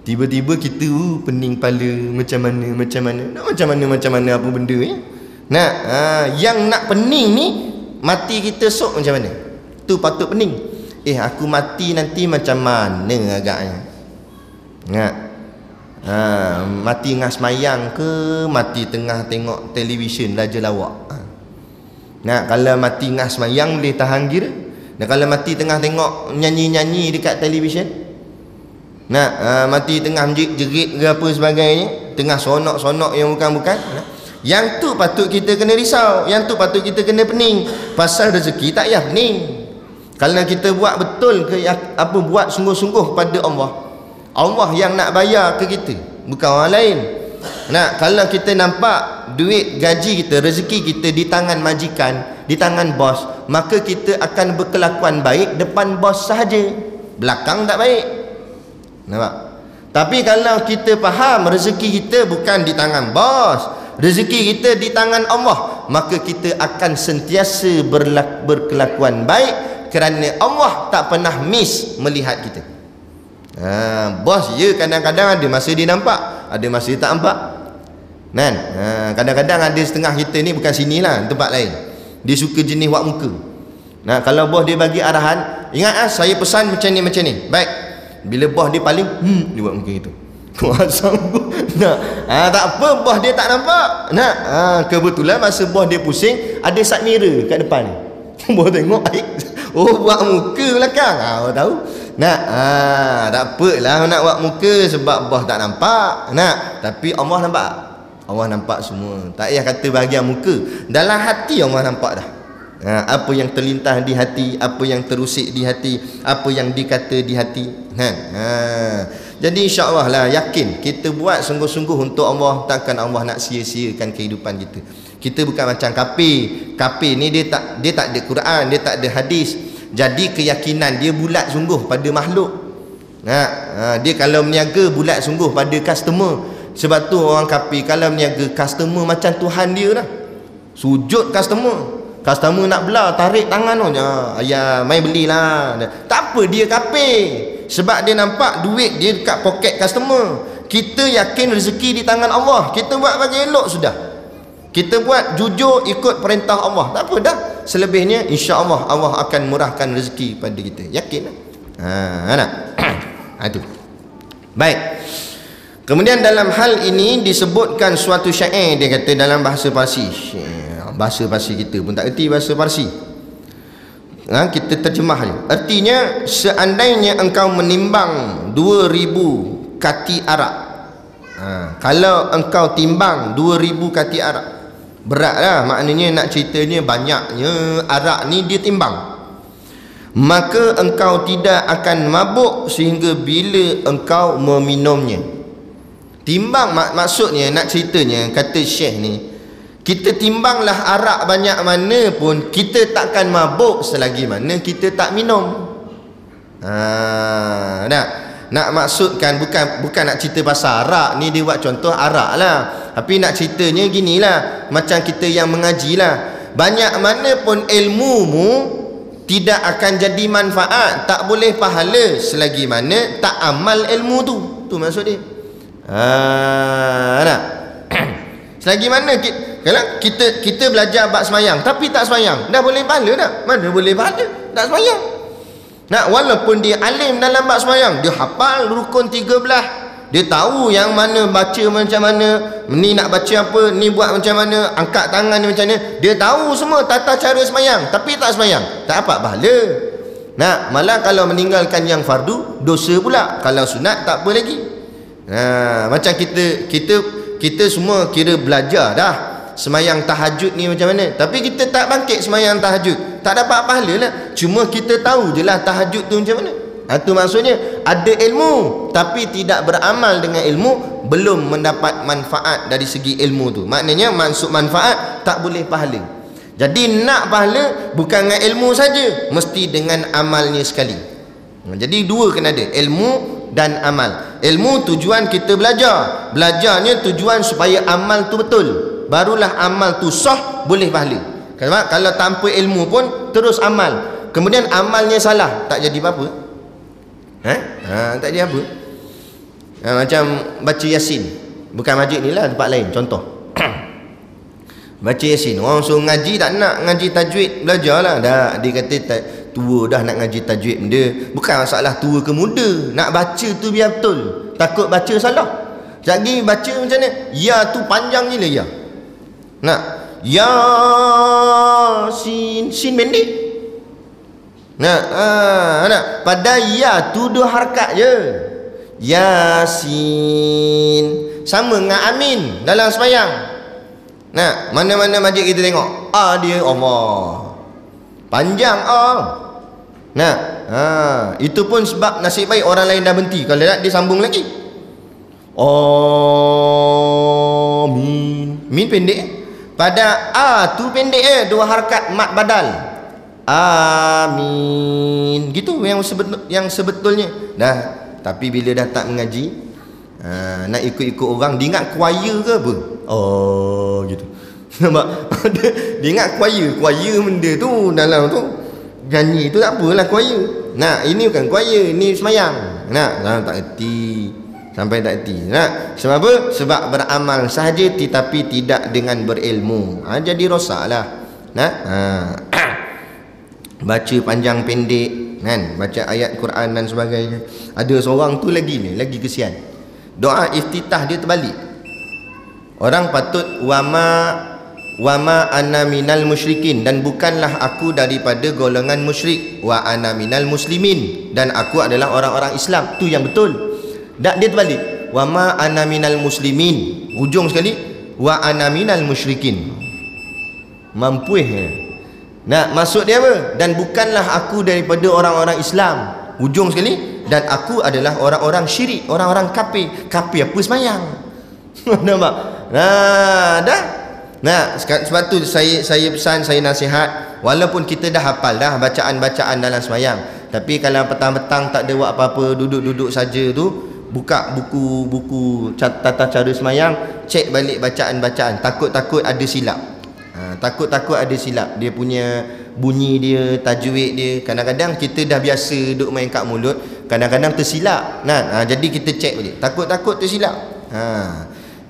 Tiba-tiba kita pening kepala, macam mana apa benda ni. Nak yang nak pening ni, mati kita sok macam mana? Tu patut pening. Aku mati nanti macam mana agaknya? Nak mati tengah semayang ke, mati tengah tengok televisyen raja lawak? Nak kalau mati tengah semayang boleh tahan kira. Dan kalau mati tengah tengok nyanyi-nyanyi dekat televisyen, nak mati tengah jerit ke apa sebagainya, tengah sonok-sonok yang bukan-bukan, yang tu patut kita kena risau, yang tu patut kita kena pening. Pasal rezeki tak payah pening. Kalau kita buat betul ke buat sungguh-sungguh pada Allah, Allah yang nak bayar ke kita, bukan orang lain. Nak kalau kita nampak duit gaji kita, rezeki kita di tangan majikan, di tangan bos, maka kita akan berkelakuan baik depan bos sahaja, belakang tak baik. Nampak? Tapi kalau kita faham rezeki kita bukan di tangan bos, rezeki kita di tangan Allah, maka kita akan sentiasa berkelakuan baik, kerana Allah tak pernah miss melihat kita. Bos ya, kadang-kadang ada masa dia nampak, ada masa dia tak nampak. Kan? Kadang-kadang ada setengah kita ni bukan sinilah, tempat lain. Dia suka jenis wak muka. Nah, kalau bos dia bagi arahan, ingat saya pesan macam ni. Baik. Bila bos dia paling dia buat muka gitu. Sanggup. Tak apa, bos dia tak nampak. Kebetulan masa bos dia pusing, ada side mirror kat depan ni. Bos tengok, buat muka belakang. Tahu. Tak apalah nak buat muka sebab bos tak nampak. Tapi Allah nampak. Allah nampak semua. Tak payah kata bahagian muka. Dalam hati Allah nampak dah. Apa yang terlintas di hati, apa yang terusik di hati, apa yang dikata di hati. Jadi insya-Allah lah, yakin kita buat sungguh-sungguh untuk Allah, takkan Allah nak sia-siakan kehidupan kita. Kita bukan macam kafir. Kafir ni dia tak ada Quran, dia tak ada hadis. Jadi keyakinan dia bulat sungguh pada makhluk. Dia kalau meniaga bulat sungguh pada customer. Sebab tu orang kafir kalau meniaga customer macam Tuhan dia dah. Sujud customer nak belah, tarik tangan ayah mai belilah. Tak apa, dia kafir sebab dia nampak duit dia dekat poket customer. Kita yakin rezeki di tangan Allah, kita buat bagi elok sudah. Kita buat jujur ikut perintah Allah. Tak apa dah. Selebihnya insya-Allah Allah akan murahkan rezeki pada kita. Yakin tak? Itu. Baik. Kemudian dalam hal ini disebutkan suatu syair, dia kata dalam bahasa Parsi. Bahasa Parsi kita pun tak erti bahasa Parsi. Kita terjemah je. Artinya, seandainya engkau menimbang 2000 kati arak. Kalau engkau timbang 2000 kati arak, beratlah, maknanya nak ceritanya banyaknya arak ni dia timbang. Maka engkau tidak akan mabuk sehingga bila engkau meminumnya. Timbang maksudnya nak ceritanya, kata Syekh ni, kita timbanglah arak banyak mana pun kita takkan mabuk selagi mana kita tak minum. Nak maksudkan bukan nak cerita pasal arak ni, dia buat contoh arak lah. Tapi nak ceritanya ginilah, macam kita yang mengaji lah, banyak mana pun ilmumu tidak akan jadi manfaat, tak boleh pahala selagi mana tak amal ilmu tu. Tu maksud dia. Selagi mana kalau kita belajar bab semayang tapi tak semayang, dah boleh pahala tak? Mana boleh pahala tak semayang. Walaupun dia alim dalam bab semayang, dia hafal rukun 13, dia tahu yang mana baca macam mana, ni nak baca apa, ni buat macam mana, angkat tangan ni macam mana, dia tahu semua tata cara semayang, tapi tak semayang, tak apa pahala. Malah kalau meninggalkan yang fardu, dosa pula. Kalau sunat tak apa lagi. Macam kita semua kira belajar dah semayang tahajud ni macam mana, tapi kita tak bangkit semayang tahajud, tak dapat pahala lah. Cuma kita tahu je lah tahajud tu macam mana. Itu maksudnya ada ilmu tapi tidak beramal dengan ilmu, belum mendapat manfaat dari segi ilmu tu. Maknanya maksud manfaat tak boleh pahala. Jadi nak pahala bukan dengan ilmu saja, mesti dengan amalnya sekali. Jadi dua kena ada, ilmu dan amal. Ilmu tujuan kita belajar, belajarnya tujuan supaya amal tu betul, barulah amal tu sah, boleh pahala. Kalau tanpa ilmu pun terus amal, kemudian amalnya salah, tak jadi apa-apa. Tak jadi apa. Macam baca Yasin, bukan masjid ni lah, tempat lain contoh. Baca Yasin, orang suruh ngaji tak nak, ngaji tajwid, belajarlah. Dah dia kata tua dah nak ngaji tajwid benda. Bukan masalah tua ke muda, nak baca tu biar betul. Takut baca salah. Lagi baca macam mana? Ya tu panjang gila ya. Yasin, sin pendek. Pada ya tu 2 harakat je. Yasin sama dengan amin dalam sembahyang. Mana-mana masjid kita tengok, dia Allah panjang itu pun sebab nasib baik orang lain dah berhenti. Kalau tak dia sambung lagi. Min pendek. Pada tu pendek 2 harakat mat badal. Amin. Gitu yang sebetulnya. Tapi bila dah tak mengaji, Nak ikut-ikut orang, dia ingat choir ke apa? Oh gitu. Nampak? Dia ingat choir benda tu dalam tu nyanyi tu tak apalah choir. Nah, ini bukan choir, ni semayang. Nah, tak erti. Sampai tak erti. Nah, sebab apa? Sebab beramal sahaja tetapi tidak dengan berilmu. Jadi rosaklah. Nah, baca panjang pendek kan, baca ayat Quran dan sebagainya. Ada seorang tu lagi kesian. Doa iftitah dia terbalik. Orang patut wama ana minal musyrikin, dan bukanlah aku daripada golongan musyrik, wa ana minal muslimin, dan aku adalah orang-orang Islam. Tu yang betul. Tak, dia terbalik. Wama ana minal muslimin, ujung sekali wa ana minal musyrikin. Mampuih. Nah, maksud dia apa? Dan bukanlah aku daripada orang-orang Islam, ujung sekali, dan aku adalah orang-orang syirik, orang-orang kafir. Kafir apa semayang? Nampak? Dah. Nah, sebab tu saya pesan, saya nasihat, walaupun kita dah hafal dah bacaan-bacaan dalam semayang, tapi kalau petang-petang tak ada buat apa-apa, duduk-duduk saja tu, buka buku tata cara semayang, cek balik bacaan-bacaan, takut-takut ada silap. Takut-takut ada silap dia punya bunyi dia, tajwid dia. Kadang-kadang kita dah biasa duduk main kat mulut, kadang-kadang tersilap. Jadi kita cek balik, takut-takut tersilap.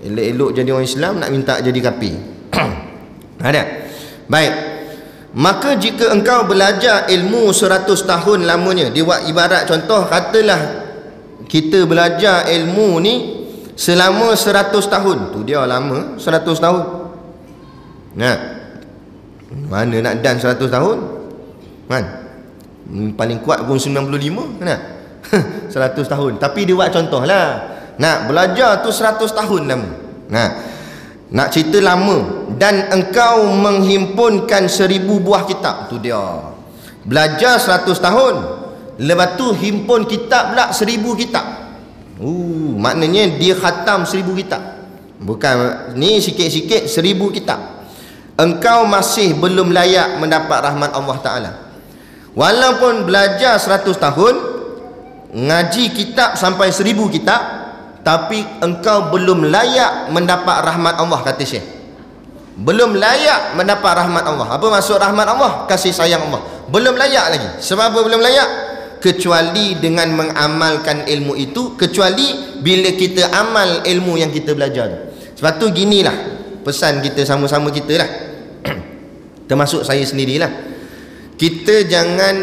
Elok-elok jadi orang Islam, nak minta jadi kafir. Ada. Baik. Maka jika engkau belajar ilmu 100 tahun lamanya, dia buat ibarat contoh, katalah kita belajar ilmu ni selama 100 tahun. Tu dia lama, 100 tahun. Mana nak dan 100 tahun kan? Paling kuat pun 95 kan? 100 tahun. Tapi dia buat contoh lah, nak belajar tu 100 tahun lama. Nak cerita lama, dan engkau menghimpunkan 1000 buah kitab. Tu dia, belajar 100 tahun, lepas tu himpun kitab pula 1000 kitab. Maknanya dia khatam 1000 kitab. Bukan ni sikit-sikit, 1000 kitab. Engkau masih belum layak mendapat rahmat Allah Ta'ala. Walaupun belajar 100 tahun, ngaji kitab sampai 1000 kitab, tapi engkau belum layak mendapat rahmat Allah, kata Syekh. Belum layak mendapat rahmat Allah. Apa maksud rahmat Allah? Kasih sayang Allah. Belum layak lagi. Sebab apa belum layak? Kecuali dengan mengamalkan ilmu itu, kecuali bila kita amal ilmu yang kita belajar tu. Sebab tu ginilah pesan kita sama-sama kita lah, termasuk saya sendirilah. Kita jangan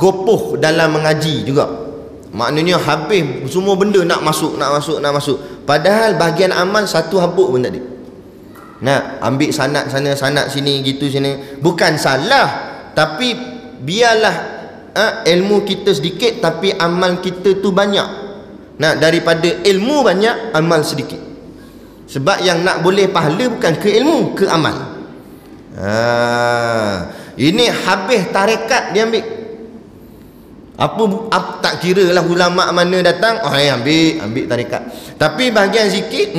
gopoh dalam mengaji juga. Maknanya habis semua benda nak masuk. Padahal bahagian amal satu habuk pun tak ada. Nak ambil sanad sana, sanad sini, gitu sini. Bukan salah, tapi biarlah ilmu kita sedikit tapi amal kita tu banyak. Daripada ilmu banyak, amal sedikit. Sebab yang nak boleh pahala bukan ke ilmu, ke amal. Ini habis tarekat dia ambil. Apa tak kira lah ulama mana datang, ambil tarekat. Tapi bahagian zikir,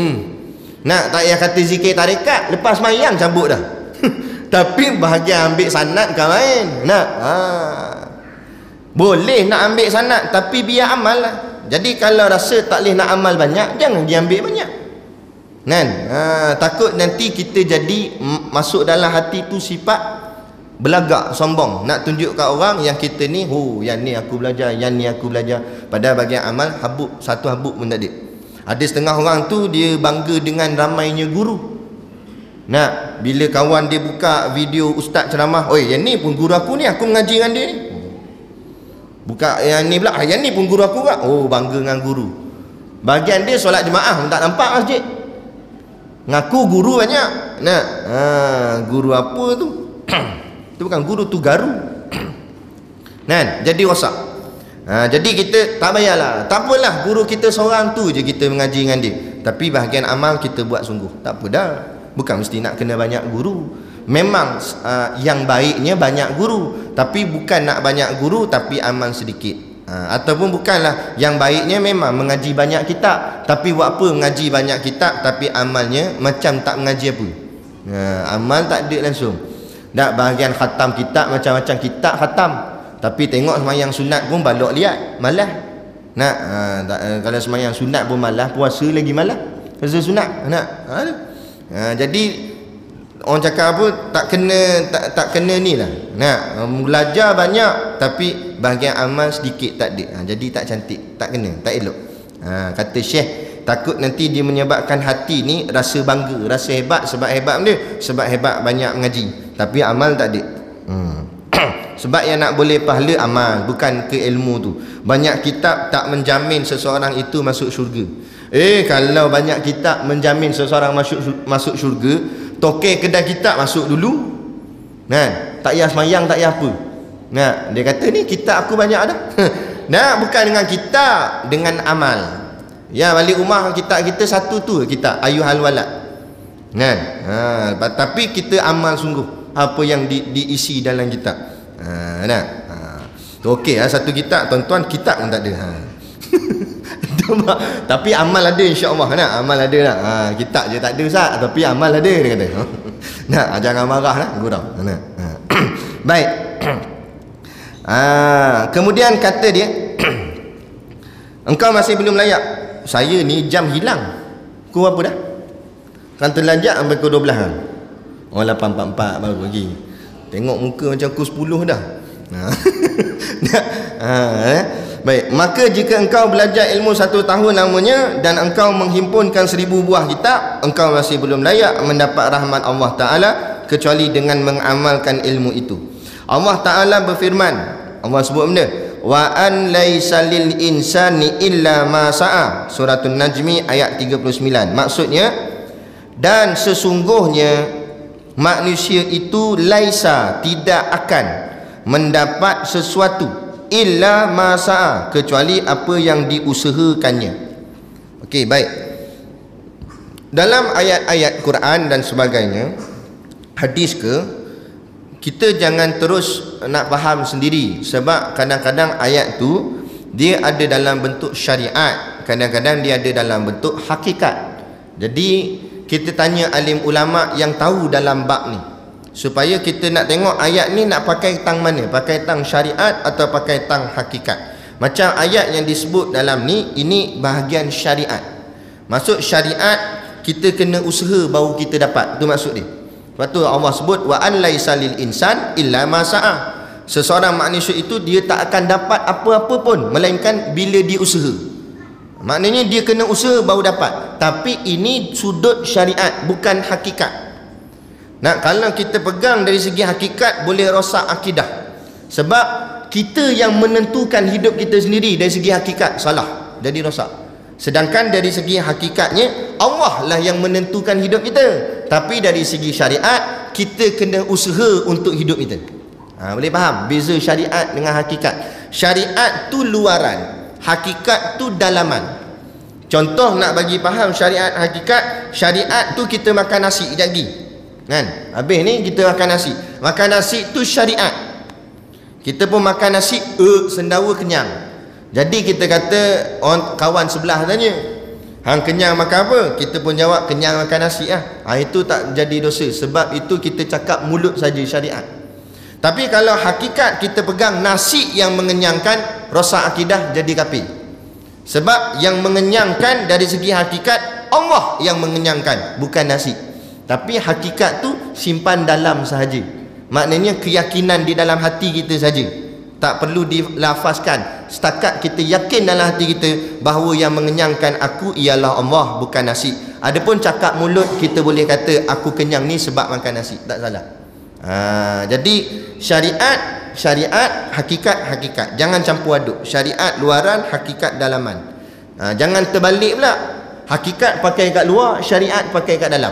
nak tak payah kata zikir tarekat, lepas mayang cabut dah. Tapi bahagian ambil sanad kan main. Boleh nak ambil sanad, tapi biar amal lah. Jadi kalau rasa tak boleh nak amal banyak, jangan diambil banyak. Takut nanti kita jadi masuk dalam hati tu sifat belagak, sombong, nak tunjuk kat orang yang kita ni, yang ni aku belajar, yang ni aku belajar. Padahal bagian amal habuk, satu habuk pun tak ada. Ada setengah orang tu dia bangga dengan ramainya guru. Bila kawan dia buka video ustaz ceramah, yang ni pun guru aku ni, aku mengaji dengan dia ni. Buka yang ni pula, yang ni pun guru aku juga. Bangga dengan guru. Bagian dia solat jemaah pun tak nampak masjid. Ngaku guru banyak. Guru apa tu? Itu bukan guru, tu garu. Jadi rosak. Jadi kita tak payahlah, tak apalah guru kita seorang tu je kita mengaji dengan dia, tapi bahagian amal kita buat sungguh. Tak apa dah. Bukan mesti nak kena banyak guru. Memang yang baiknya banyak guru, tapi bukan nak banyak guru tapi amal sedikit. Ataupun bukanlah, yang baiknya memang mengaji banyak kitab, tapi buat apa mengaji banyak kitab tapi amalnya macam tak mengaji apa. Amal tak ada langsung. Tak, bahagian khatam kitab, macam-macam kitab khatam, tapi tengok semayang sunat pun balok liat, malas. Kalau sembahyang sunat pun malas, puasa lagi malas. Puasa sunat nak. Jadi orang cakap apa, tak kena ni lah. Belajar banyak tapi bahagian amal sedikit tak ada. Jadi tak cantik, tak kena, tak elok. Kata Syekh, takut nanti dia menyebabkan hati ni rasa bangga, rasa hebat. Sebab hebat dia, sebab hebat banyak mengaji, tapi amal tak ada. Sebab yang nak boleh pahala amal, bukan ke ilmu tu. Banyak kitab tak menjamin seseorang itu masuk syurga. Kalau banyak kitab menjamin seseorang masuk syurga, tokek kedai kitab masuk dulu. Tak payah semayang, tak payah apa. Dia kata ni kitab aku banyak dah. Bukan dengan kitab, dengan amal. Ya, balik rumah kitab kita satu tu kitab Ayyuhal Walad. Tapi kita amal sungguh apa yang diisi dalam kitab. Okey, satu kitab, tuan-tuan kitab pun tak ada. Tapi amal ada, insya-Allah. Amal ada nak. Kitab je tak ada Ustaz, tapi amal ada, dia kata. Jangan marah lah gurau. Baik. Kemudian kata dia, engkau masih belum layak. Saya ni jam hilang. Kau apa dah? Kan terlanjak sampai pukul 12 kan. 8.44 baru lagi. Tengok muka macam pukul 10 dah. Baik, maka jika engkau belajar ilmu 1 tahun lamanya dan engkau menghimpunkan 1000 buah kitab, engkau masih belum layak mendapat rahmat Allah Ta'ala kecuali dengan mengamalkan ilmu itu. Allah Ta'ala berfirman, Allah sebut benda, wa an laisa lil insani illa ma sa'a, Suratul Najmi ayat 39. Maksudnya, dan sesungguhnya manusia itu laisa, tidak akan mendapat sesuatu illa ma sa'a, kecuali apa yang diusahakannya. Okey, baik. Dalam ayat-ayat Quran dan sebagainya, hadis ke, kita jangan terus nak faham sendiri. Sebab kadang-kadang ayat tu dia ada dalam bentuk syariat, kadang-kadang dia ada dalam bentuk hakikat. Jadi kita tanya alim ulama yang tahu dalam bab ni, supaya kita nak tengok ayat ni nak pakai tang mana, pakai tang syariat atau pakai tang hakikat. Macam ayat yang disebut dalam ni, ini bahagian syariat. Maksud syariat, kita kena usaha baru kita dapat. Itu maksud dia. Sebab tu Allah sebut wa an laisa lil insan illa ma sa'a. Seseorang manusia itu dia tak akan dapat apa-apa pun melainkan bila dia usaha. Maknanya dia kena usaha baru dapat. Tapi ini sudut syariat, bukan hakikat. Kalau kita pegang dari segi hakikat, boleh rosak akidah. Sebab kita yang menentukan hidup kita sendiri dari segi hakikat, salah, jadi rosak. Sedangkan dari segi hakikatnya, Allah lah yang menentukan hidup kita. Tapi dari segi syariat, kita kena usaha untuk hidup kita. Boleh faham beza syariat dengan hakikat? Syariat tu luaran, hakikat tu dalaman. Contoh nak bagi faham syariat hakikat, syariat tu kita makan nasi sekejap lagi. Habis ni kita makan nasi. Makan nasi tu syariat. Kita pun makan nasi, sendawa kenyang. Jadi kita kata, orang kawan sebelah tanya, hang kenyang makan apa? Kita pun jawab, kenyang makan nasi lah. Itu tak jadi dosa. Sebab itu kita cakap mulut saja syariat. Tapi kalau hakikat kita pegang nasi yang mengenyangkan, rosak akidah, jadi kafir. Sebab yang mengenyangkan dari segi hakikat, Allah yang mengenyangkan, bukan nasi. Tapi hakikat tu simpan dalam sahaja. Maknanya keyakinan di dalam hati kita saja, tak perlu dilafazkan. Setakat kita yakin dalam hati kita bahawa yang mengenyangkan aku ialah Allah, bukan nasi. Adapun cakap mulut, kita boleh kata aku kenyang ni sebab makan nasi, tak salah. Jadi syariat, hakikat. Jangan campur aduk. Syariat luaran, hakikat dalaman. Jangan terbalik pula. Hakikat pakai kat luar, syariat pakai kat dalam.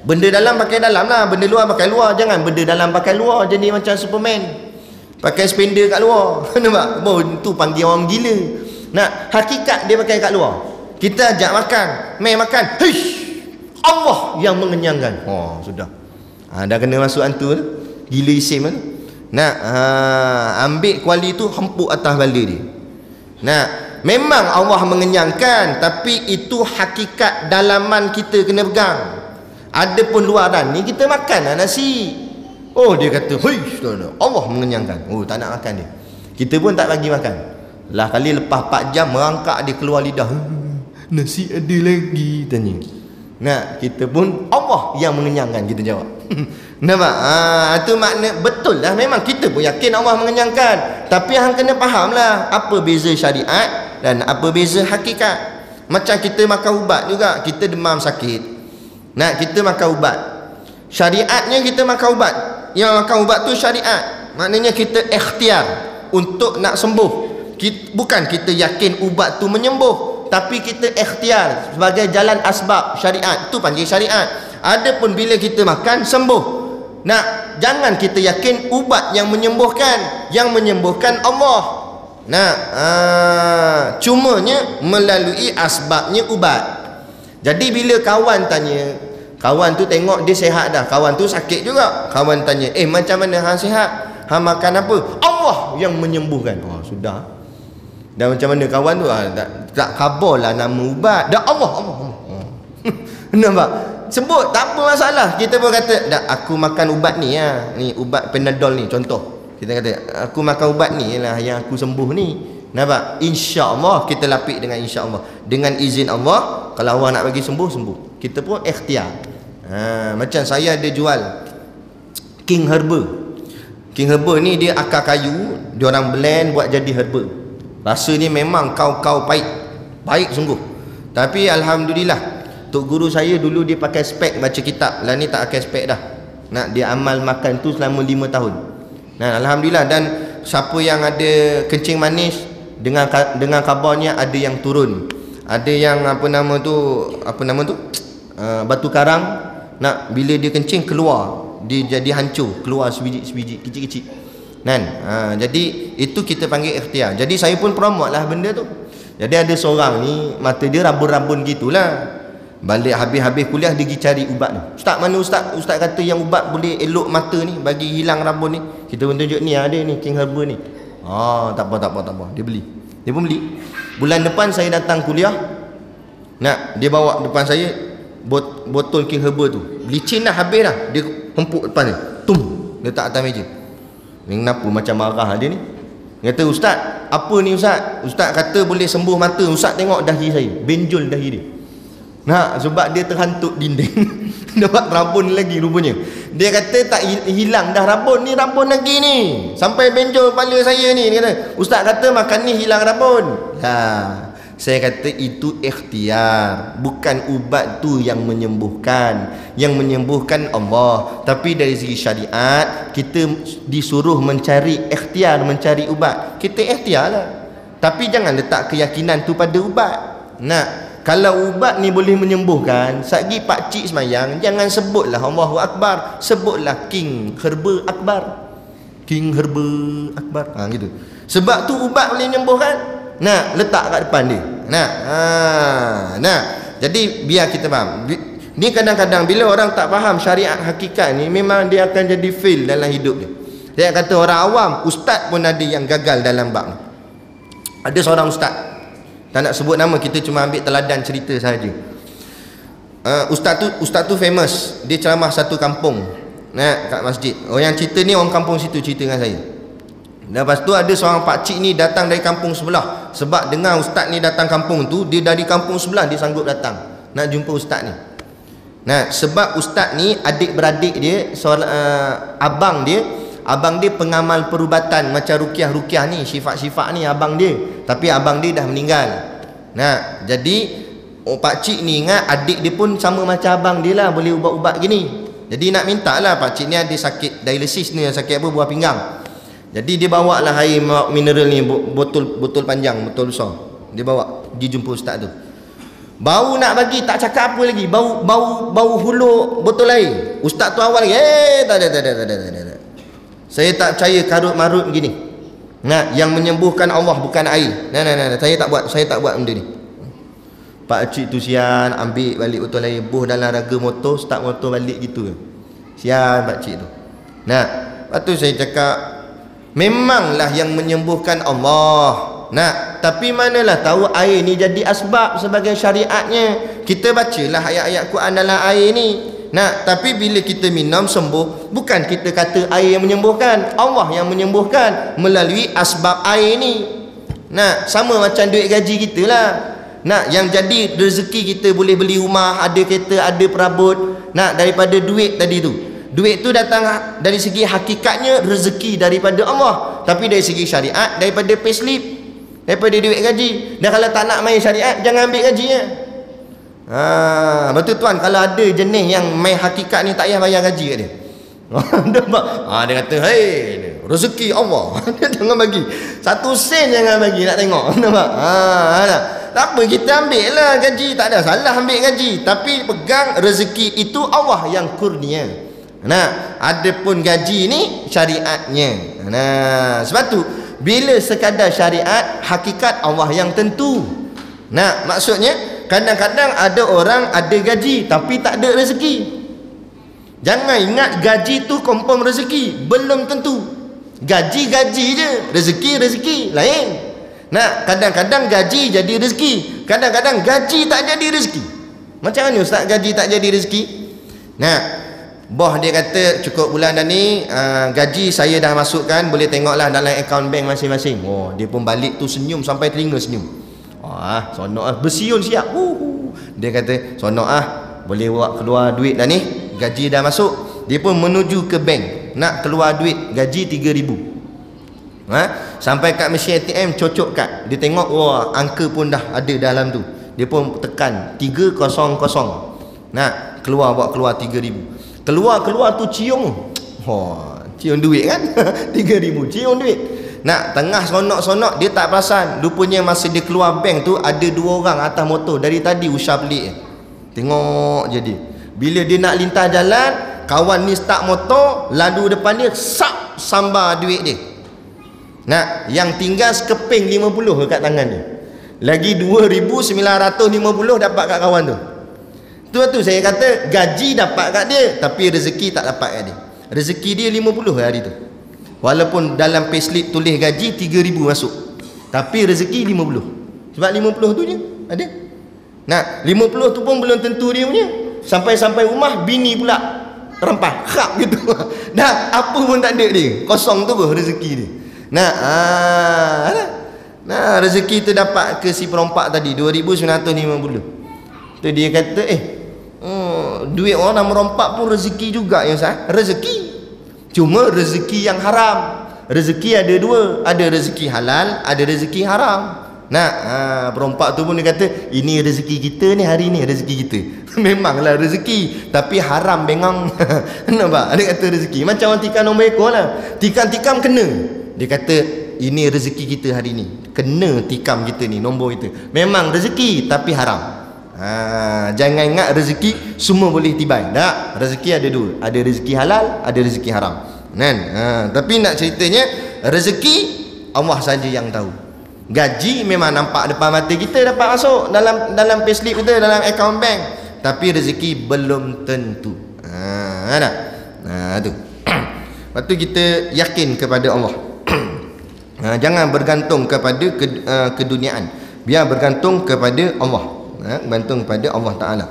Benda dalam pakai dalam lah, benda luar pakai luar. Jangan benda dalam pakai luar, jadi macam Superman, pakai spender kat luar. Nampak? Tu panggil orang gila. Hakikat dia pakai kat luar. Kita ajak makan, main makan, Allah yang mengenyangkan. Sudah. Dah kena masuk hantu tu. Gila isim tu. Ambil kuali tu, hempuk atas bala dia. Memang Allah mengenyangkan, tapi itu hakikat dalaman kita kena pegang. Ada pun luaran ni kita makan lah nasi. Dia kata, Allah mengenyangkan. Tak nak makan dia. Kita pun tak bagi makan. Lah kali lepas 4 jam merangkak dia keluar lidah. Nasi ada lagi tanya. Nah, kita pun Allah yang mengenyangkan, kita jawab. Nampak? Itu makna betul lah, memang kita pun yakin Allah mengenyangkan. Tapi hang kena faham lah apa beza syariat dan apa beza hakikat. Macam kita makan ubat juga, kita demam sakit. Nah, kita makan ubat. Syariatnya kita makan ubat. Yang makan ubat tu syariat. Maknanya kita ikhtiar untuk nak sembuh. Bukan kita yakin ubat tu menyembuh, tapi kita ikhtiar sebagai jalan asbab syariat. Itu panggil syariat. Adapun bila kita makan sembuh. Nah, jangan kita yakin ubat yang menyembuhkan. Yang menyembuhkan Allah. Nah, cumanya melalui asbabnya ubat. Jadi bila kawan tanya, kawan tu tengok dia sihat dah, kawan tu sakit juga, kawan tanya, macam mana hang sihat? Hang makan apa? Allah yang menyembuhkan. Sudah. Dan macam mana kawan tu? Tak khabarlah nama ubat. Dah Allah. Nampak? Sebut, tak apa masalah. Kita pun kata, dah aku makan ubat ni ya. Ni ubat Panadol ni contoh. Kita kata, aku makan ubat ni lah yang aku sembuh ni. Nampak? InsyaAllah kita lapik dengan insyaAllah. Dengan izin Allah, kalau Allah nak bagi sembuh, sembuh. Kita pun ikhtiar. Macam saya ada jual King Herba. King Herba ni dia akar kayu, dia orang blend buat jadi herba. Rasa ni memang kau pahit. Baik sungguh. Tapi alhamdulillah, tok guru saya dulu dia pakai spek baca kitab. Lah ni tak pakai spek dah. Nak dia amal makan tu selama 5 tahun. Nah, alhamdulillah. Dan siapa yang ada kencing manis, dengan kabarnya ada yang turun. Ada yang apa nama tu batu karang, nak bila dia kencing keluar, dia jadi hancur, keluar sebiji-sebiji kecil-kecil. Kan? Jadi itu kita panggil ikhtiar. Jadi saya pun promote lah benda tu. Jadi ada seorang ni mata dia rabun-rabun gitulah. Balik habis kuliah dia pergi cari ubat ni. Ustaz, mana ustaz? Ustaz kata yang ubat boleh elok mata ni, bagi hilang rabun ni. Kita pun tunjuk ni, ada ni King Herba ni. Tak apa. Dia beli. Dia pun beli. Bulan depan saya datang kuliah. Nak dia bawa depan saya botol King Herba tu. Licin dah, habis dah. Dia hempuk depan dia. Tum, letak atas meja. Ni kenapa macam marah dia ni? Dia kata, ustaz, apa ni ustaz? Ustaz kata boleh sembuh mata. Ustaz tengok dahi saya, benjol dahi dia. Nah, sebab dia terhantuk dinding. Dapat rabun lagi rupanya. Dia kata tak hilang dah rabun ni, rabun lagi ni. Sampai benjol kepala saya ni. Dia kata, ustaz kata makan ni hilang rabun. Saya kata itu ikhtiar. Bukan ubat tu yang menyembuhkan. Yang menyembuhkan Allah. Tapi dari segi syariat, kita disuruh mencari ikhtiar, mencari ubat. Kita ikhtiar lah. Tapi jangan letak keyakinan tu pada ubat. Kalau ubat ni boleh menyembuhkan, sagi pakcik semayang, jangan sebutlah Allahu Akbar, sebutlah King Herba Akbar. King Herba Akbar. Gitu. Sebab tu ubat boleh menyembuhkan. Letak kat depan dia. Jadi biar kita faham. Ni kadang-kadang bila orang tak faham syariat hakikat ni, memang dia akan jadi fail dalam hidup dia. Dia kata orang awam, ustaz pun ada yang gagal dalam bab ni. Ada seorang ustaz, tak nak sebut nama, kita cuma ambil teladan cerita sahaja. Ustaz tu famous. Dia ceramah satu kampung kat masjid. Yang cerita ni orang kampung situ cerita dengan saya. Lepas tu ada seorang pakcik ni datang dari kampung sebelah. Sebab dengar ustaz ni datang kampung tu, dia dari kampung sebelah dia sanggup datang nak jumpa ustaz ni. Sebab ustaz ni adik-beradik dia, abang dia pengamal perubatan macam ruqyah ni, sifat-sifat ni abang dia. Tapi abang dia dah meninggal. Jadi pakcik ni ingat adik dia pun sama macam abang dia lah, boleh ubat-ubat gini. Jadi nak minta lah, pakcik ni ada sakit dialisis ni, sakit apa, buah pinggang. Jadi dia bawa lah air mineral ni, botol panjang, botol besar. Dia bawa pergi jumpa ustaz tu. Baru nak bagi, tak cakap apa lagi, bau hulur botol air. Ustaz tu awal lagi, tak ada. Saya tak percaya karut-marut gini. Yang menyembuhkan Allah bukan air. Saya tak buat benda ni. Pakcik tu sian, ambil balik botol air, buh dalam raga motor, start motor balik gitu. Sian pakcik tu. Lepas tu saya cakap, memanglah yang menyembuhkan Allah. Tapi manalah tahu air ni jadi asbab sebagai syariatnya. Kita bacalah ayat-ayat Quran dalam air ni. Tapi bila kita minum sembuh, bukan kita kata air yang menyembuhkan, Allah yang menyembuhkan melalui asbab air ni. Nah, sama macam duit gaji kita lah. Nak yang jadi rezeki kita boleh beli rumah, ada kereta, ada perabot. Nak daripada duit tadi tu. Duit tu datang dari segi hakikatnya rezeki daripada Allah. Tapi dari segi syariat daripada payslip, daripada duit gaji. Dan kalau tak nak main syariat, jangan ambil gajinya. Betul tuan, kalau ada jenis yang main hakikat ni tak payah bayar gaji kat dia. Dia kata, "Hei, rezeki Allah." Dia jangan bagi 1 sen, jangan bagi, nak tengok. Nampak? Tak apa, kita ambil lah gaji, tak ada salah ambil gaji, tapi pegang rezeki itu Allah yang kurnia. Nah, adapun gaji ni syariatnya. Nah, sebab tu bila sekadar syariat, hakikat Allah yang tentu. Nah, maksudnya kadang-kadang ada orang ada gaji tapi tak ada rezeki. Jangan ingat gaji tu confirm rezeki, belum tentu. Gaji-gaji je, rezeki-rezeki lain. Nah, kadang-kadang gaji jadi rezeki, kadang-kadang gaji tak jadi rezeki. Macam mana ustaz gaji tak jadi rezeki? Nah, bos dia kata cukup bulan dah ni, gaji saya dah masukkan, boleh tengoklah dalam akaun bank masing-masing. Dia pun balik tu senyum sampai telinga senyum. Sonok ah, bersiun siap. Dia kata sonok ah, boleh buat keluar duit dah ni, gaji dah masuk. Dia pun menuju ke bank nak keluar duit gaji 3,000. Sampai kat mesin ATM, cocok kad. Dia tengok, angka pun dah ada dalam tu. Dia pun tekan 300. Nah, keluar 3,000. Keluar tu cium. Cium duit kan. 3,000 cium duit. Nak tengah sonok-sonok, dia tak perasan. Rupanya masa dia keluar bank tu, ada 2 orang atas motor. Dari tadi usah pelik. Tengok je dia. Bila dia nak lintas jalan, kawan ni start motor, lalu depan dia sak sambar duit dia. Nah, yang tinggal sekeping 50 dekat tangan dia. Lagi 2,950 dapat kat kawan tu. Tu saya kata gaji dapat kat dia, tapi rezeki tak dapat kat dia. Rezeki dia 50 hari tu. Walaupun dalam payslip tulis gaji 3,000 masuk, tapi rezeki 50. Sebab 50 tu je ada. Nah, 50 tu pun belum tentu dia punya. Sampai rumah bini pula rempah khap gitu. Dah apa pun tak ada dia. Kosong tu rezeki dia. Nah, rezeki tu dapat ke si perompak tadi 2,950. Tu dia kata, duit orang nak merompak pun rezeki juga ya Ustaz. Rezeki. Cuma rezeki yang haram. Rezeki ada 2, ada rezeki halal, ada rezeki haram. Nah, perompak tu pun dia kata, ini rezeki kita ni hari ni, rezeki kita. Memanglah rezeki, tapi haram bengang. Nampak? Dia kata rezeki. Macam orang tikam nombor ekor lah. Tikam-tikam kena. Dia kata, ini rezeki kita hari ni. Kena tikam kita ni, nombor kita. Memang rezeki, tapi haram. Jangan ingat rezeki semua boleh tibai. Tak, rezeki ada 2. Ada rezeki halal, ada rezeki haram. Kan? Tapi nak ceritanya, rezeki Allah saja yang tahu. Gaji memang nampak depan mata kita dapat masuk dalam payslip kita, dalam akaun bank, tapi rezeki belum tentu. Tu. Lepas tu kita yakin kepada Allah. Jangan bergantung kepada keduniaan. Biar bergantung kepada Allah. Bergantung kepada Allah Ta'ala.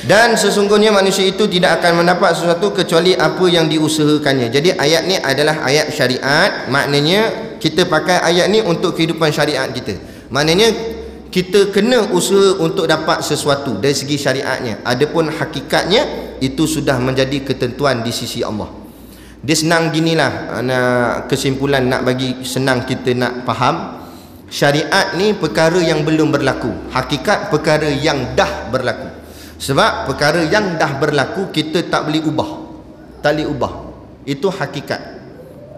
Dan sesungguhnya manusia itu tidak akan mendapat sesuatu kecuali apa yang diusahakannya. Jadi ayat ni adalah ayat syariat. Maknanya kita pakai ayat ni untuk kehidupan syariat kita. Maknanya kita kena usaha untuk dapat sesuatu dari segi syariatnya. Adapun hakikatnya itu sudah menjadi ketentuan di sisi Allah. Dia senang ginilah, kesimpulan nak bagi senang kita nak faham. Syariat ni perkara yang belum berlaku. Hakikat perkara yang dah berlaku. Sebab perkara yang dah berlaku kita tak boleh ubah. Tak boleh ubah. Itu hakikat.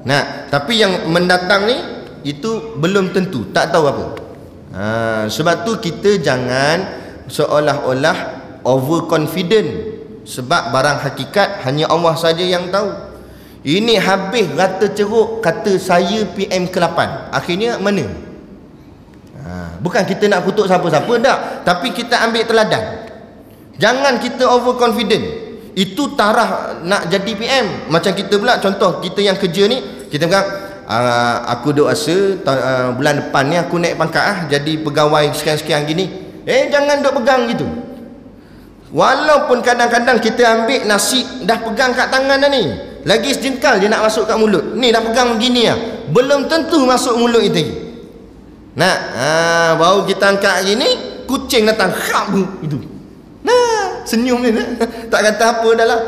Nah, tapi yang mendatang ni itu belum tentu, tak tahu apa. Sebab tu kita jangan seolah-olah overconfident. Sebab barang hakikat hanya Allah saja yang tahu. Ini habis rata ceruk kata saya PM ke-8. Akhirnya mana? Bukan kita nak kutuk siapa-siapa tak, tapi kita ambil teladan. Jangan kita overconfident. Itu tarah nak jadi PM. Macam kita pula, contoh kita yang kerja ni, kita bilang aku duk rasa bulan depan ni aku naik pangkat jadi pegawai sekian-sekian gini. Jangan duk pegang gitu. Walaupun kadang-kadang kita ambil nasi dah pegang kat tangan dah ni, lagi sejengkal dia nak masuk kat mulut. Ni dah pegang begini lah, belum tentu masuk mulut kita. Nah, baru kita angkat gini, kucing datang khap itu. Nah, senyum dia. Tak kata apa dah lah.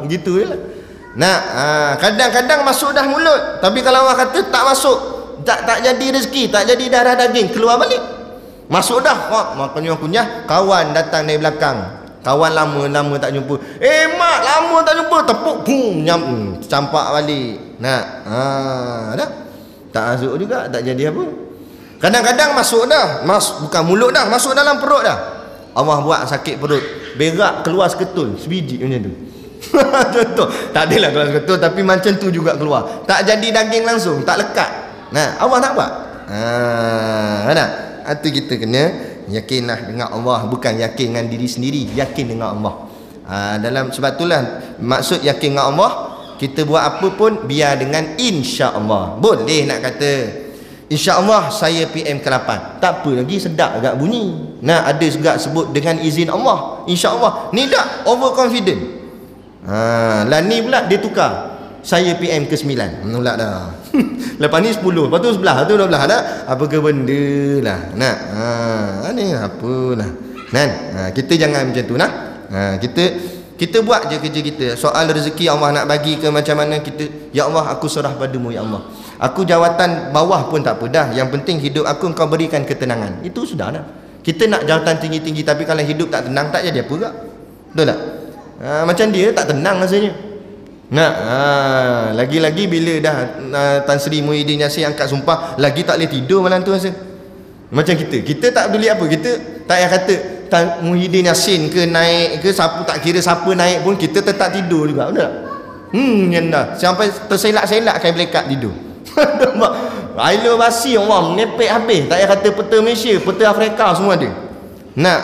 Gitu je lah. Nah, kadang-kadang masuk dah mulut, tapi kalau orang kata tak masuk, tak jadi rezeki, tak jadi darah daging, keluar balik. Masuk dah, makanya kunyah, kawan datang dari belakang. Kawan lama tak jumpa. Mak, lama tak jumpa. Tepuk, boom, campak balik. Nah, dah. Tak masuk juga, tak jadi apa. Kadang-kadang masuk dah, bukan mulut dah, masuk dalam perut dah. Allah buat sakit perut, berak keluar seketul, sebiji macam tu. Contoh, tak adalah keluar seketul, tapi macam tu juga keluar. Tak jadi daging langsung, tak lekat. Nah, Allah tak buat. Nah, itu kita kena yakinlah dengan Allah, bukan yakin dengan diri sendiri, yakin dengan Allah. Sebab itulah maksud yakin dengan Allah, kita buat apa pun biar dengan insya-Allah. Boleh nak kata insya-Allah saya PM ke-8. Tak apa lagi, sedap agak bunyi. Nah, ada juga sebut dengan izin Allah, insya-Allah. Ni tak overconfident. Lah ni pula dia tukar. Saya PM ke-9. Menolak dah. Lepas ni 10, lepas tu 11, tu 12 dah. Apa ke benda lah. Nah, ni apalah. Kan? Kita jangan macam tu nah. Kita buat je kerja kita. Soal rezeki Allah nak bagi ke macam mana, kita, ya Allah aku serah padamu ya Allah. Aku jawatan bawah pun tak apa dah. Yang penting hidup aku engkau berikan ketenangan. Itu sudah dah. Kita nak jawatan tinggi-tinggi, tapi kalau hidup tak tenang, tak jadi apa tak? Betul tak? Macam dia tak tenang rasanya. Nah, lagi-lagi bila dah Tan Sri Muhyiddin Yassin angkat sumpah, lagi tak boleh tidur malam tu rasa. Macam kita tak peduli apa, kita tak payah kata Tan Muhyiddin Yassin ke naik ke siapa, tak kira siapa naik pun kita tetap tidur juga, betul tak? Yang dah sampai terselak-selak kain belekat tidur. Ailo basi Allah menepek habis, tak payah kata peta Malaysia, peta Afrika semua ada. Nah,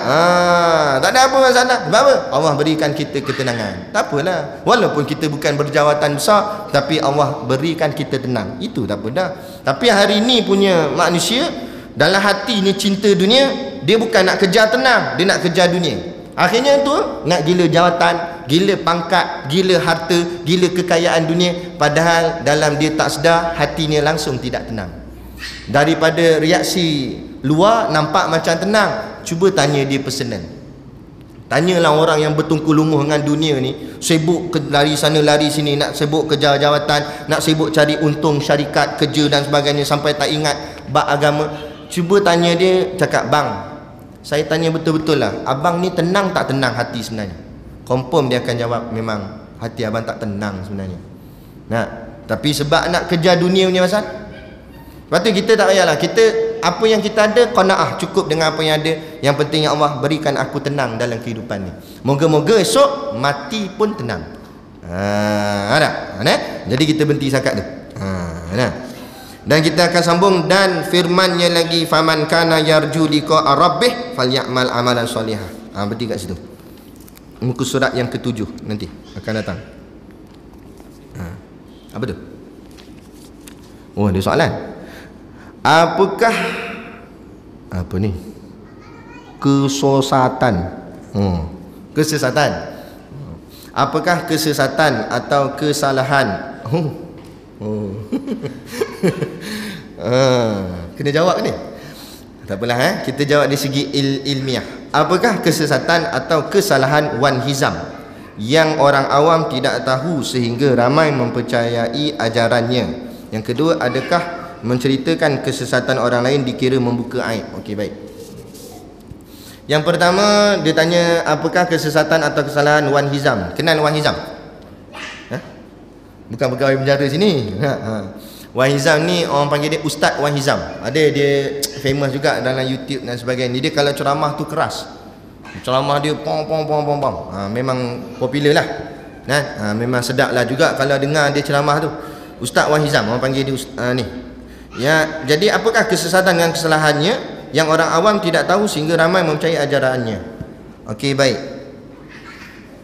tak ada apa masalah. Sebab apa? Allah berikan kita ketenangan. Tak apalah. Walaupun kita bukan berjawatan besar, tapi Allah berikan kita tenang. Itu tak apa dah. Tapi hari ni punya manusia, dalam hati ni cinta dunia, dia bukan nak kejar tenang, dia nak kejar dunia. Akhirnya tu nak gila jawatan, gila pangkat, gila harta, gila kekayaan dunia, padahal dalam dia tak sedar, hatinya langsung tidak tenang. Daripada reaksi luar nampak macam tenang, cuba tanya dia personal. Tanyalah orang yang bertungku lumus dengan dunia ni, sibuk lari sana lari sini, nak sibuk kejar jawatan, nak sibuk cari untung syarikat, kerja dan sebagainya, sampai tak ingat bab agama. Cuba tanya dia, cakap, bang, saya tanya betul-betul lah, abang ni tenang tak tenang hati sebenarnya? Confirm dia akan jawab, memang hati abang tak tenang sebenarnya. Nah, tapi sebab nak kejar dunia punya pasal. Lepas tu kita tak payahlah, kita apa yang kita ada, qanaah, cukup dengan apa yang ada. Yang penting ya Allah berikan aku tenang dalam kehidupan ni. Moga-moga esok mati pun tenang. Ada. Jadi kita berhenti sakat tu. Dan kita akan sambung, dan firman-Nya lagi, faman kana yarju liqa'a rabbih falyamal amalan solihah. Berhenti kat situ. Muka surat yang ke-7 nanti akan datang. Apa tu? Oh, ada soalan. Apakah apa ni? Kesesatan. Kesesatan. Apakah kesesatan atau kesalahan? Kena jawab ni. Tak apalah, kita jawab dari segi ilmiah. Apakah kesesatan atau kesalahan wanhizam yang orang awam tidak tahu sehingga ramai mempercayai ajarannya? Yang kedua, adakah menceritakan kesesatan orang lain dikira membuka aib? Okey, baik. Yang pertama dia tanya, apakah kesesatan atau kesalahan wanhizam? Kenal wanhizam? Bukan pegawai penjara sini. Wanhizam ni orang panggil dia Ustaz Wanhizam. Ada dia famous juga dalam YouTube dan sebagainya. Dia kalau ceramah tu keras. Ceramah dia pom. Memang popular lah. Memang sedap lah juga kalau dengar dia ceramah tu. Ustaz Wanhizam orang panggil dia ni. Ya, jadi apakah kesesatan dan kesalahannya yang orang awam tidak tahu sehingga ramai mempercayai ajarannya? Okey, baik.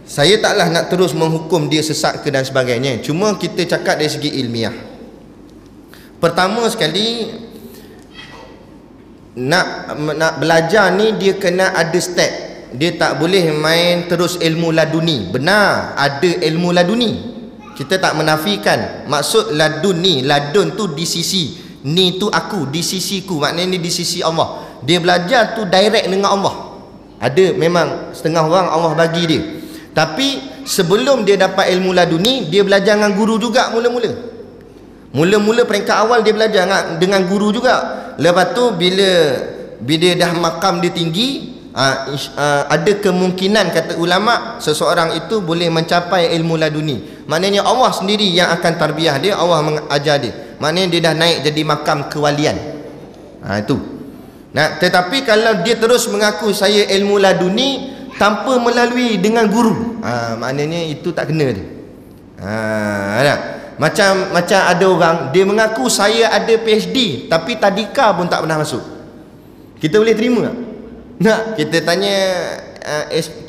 Saya taklah nak terus menghukum dia sesat ke dan sebagainya. Cuma kita cakap dari segi ilmiah. Pertama sekali, nak belajar ni dia kena ada step. Dia tak boleh main terus ilmu laduni. Benar, ada ilmu laduni. Kita tak menafikan. Maksud ladun ni, ladun tu di sisi ni tu aku, di sisiku, maknanya ni di sisi Allah. Dia belajar tu direct dengan Allah. Ada memang setengah orang Allah bagi dia, tapi sebelum dia dapat ilmu laduni, dia belajar dengan guru juga mula-mula peringkat awal dia belajar dengan guru juga. Lepas tu bila dah makam dia tinggi, ada kemungkinan, kata ulama, seseorang itu boleh mencapai ilmu laduni. Maknanya Allah sendiri yang akan tarbiyah dia, Allah mengajar dia. Maknanya dia dah naik jadi makam kewalian. Itu. Nah, tetapi kalau dia terus mengaku saya ilmu laduni tanpa melalui dengan guru, maknanya itu tak kena dia. Macam ada orang dia mengaku saya ada PhD tapi tadika pun tak pernah masuk. Kita boleh terima tak? Nak kita tanya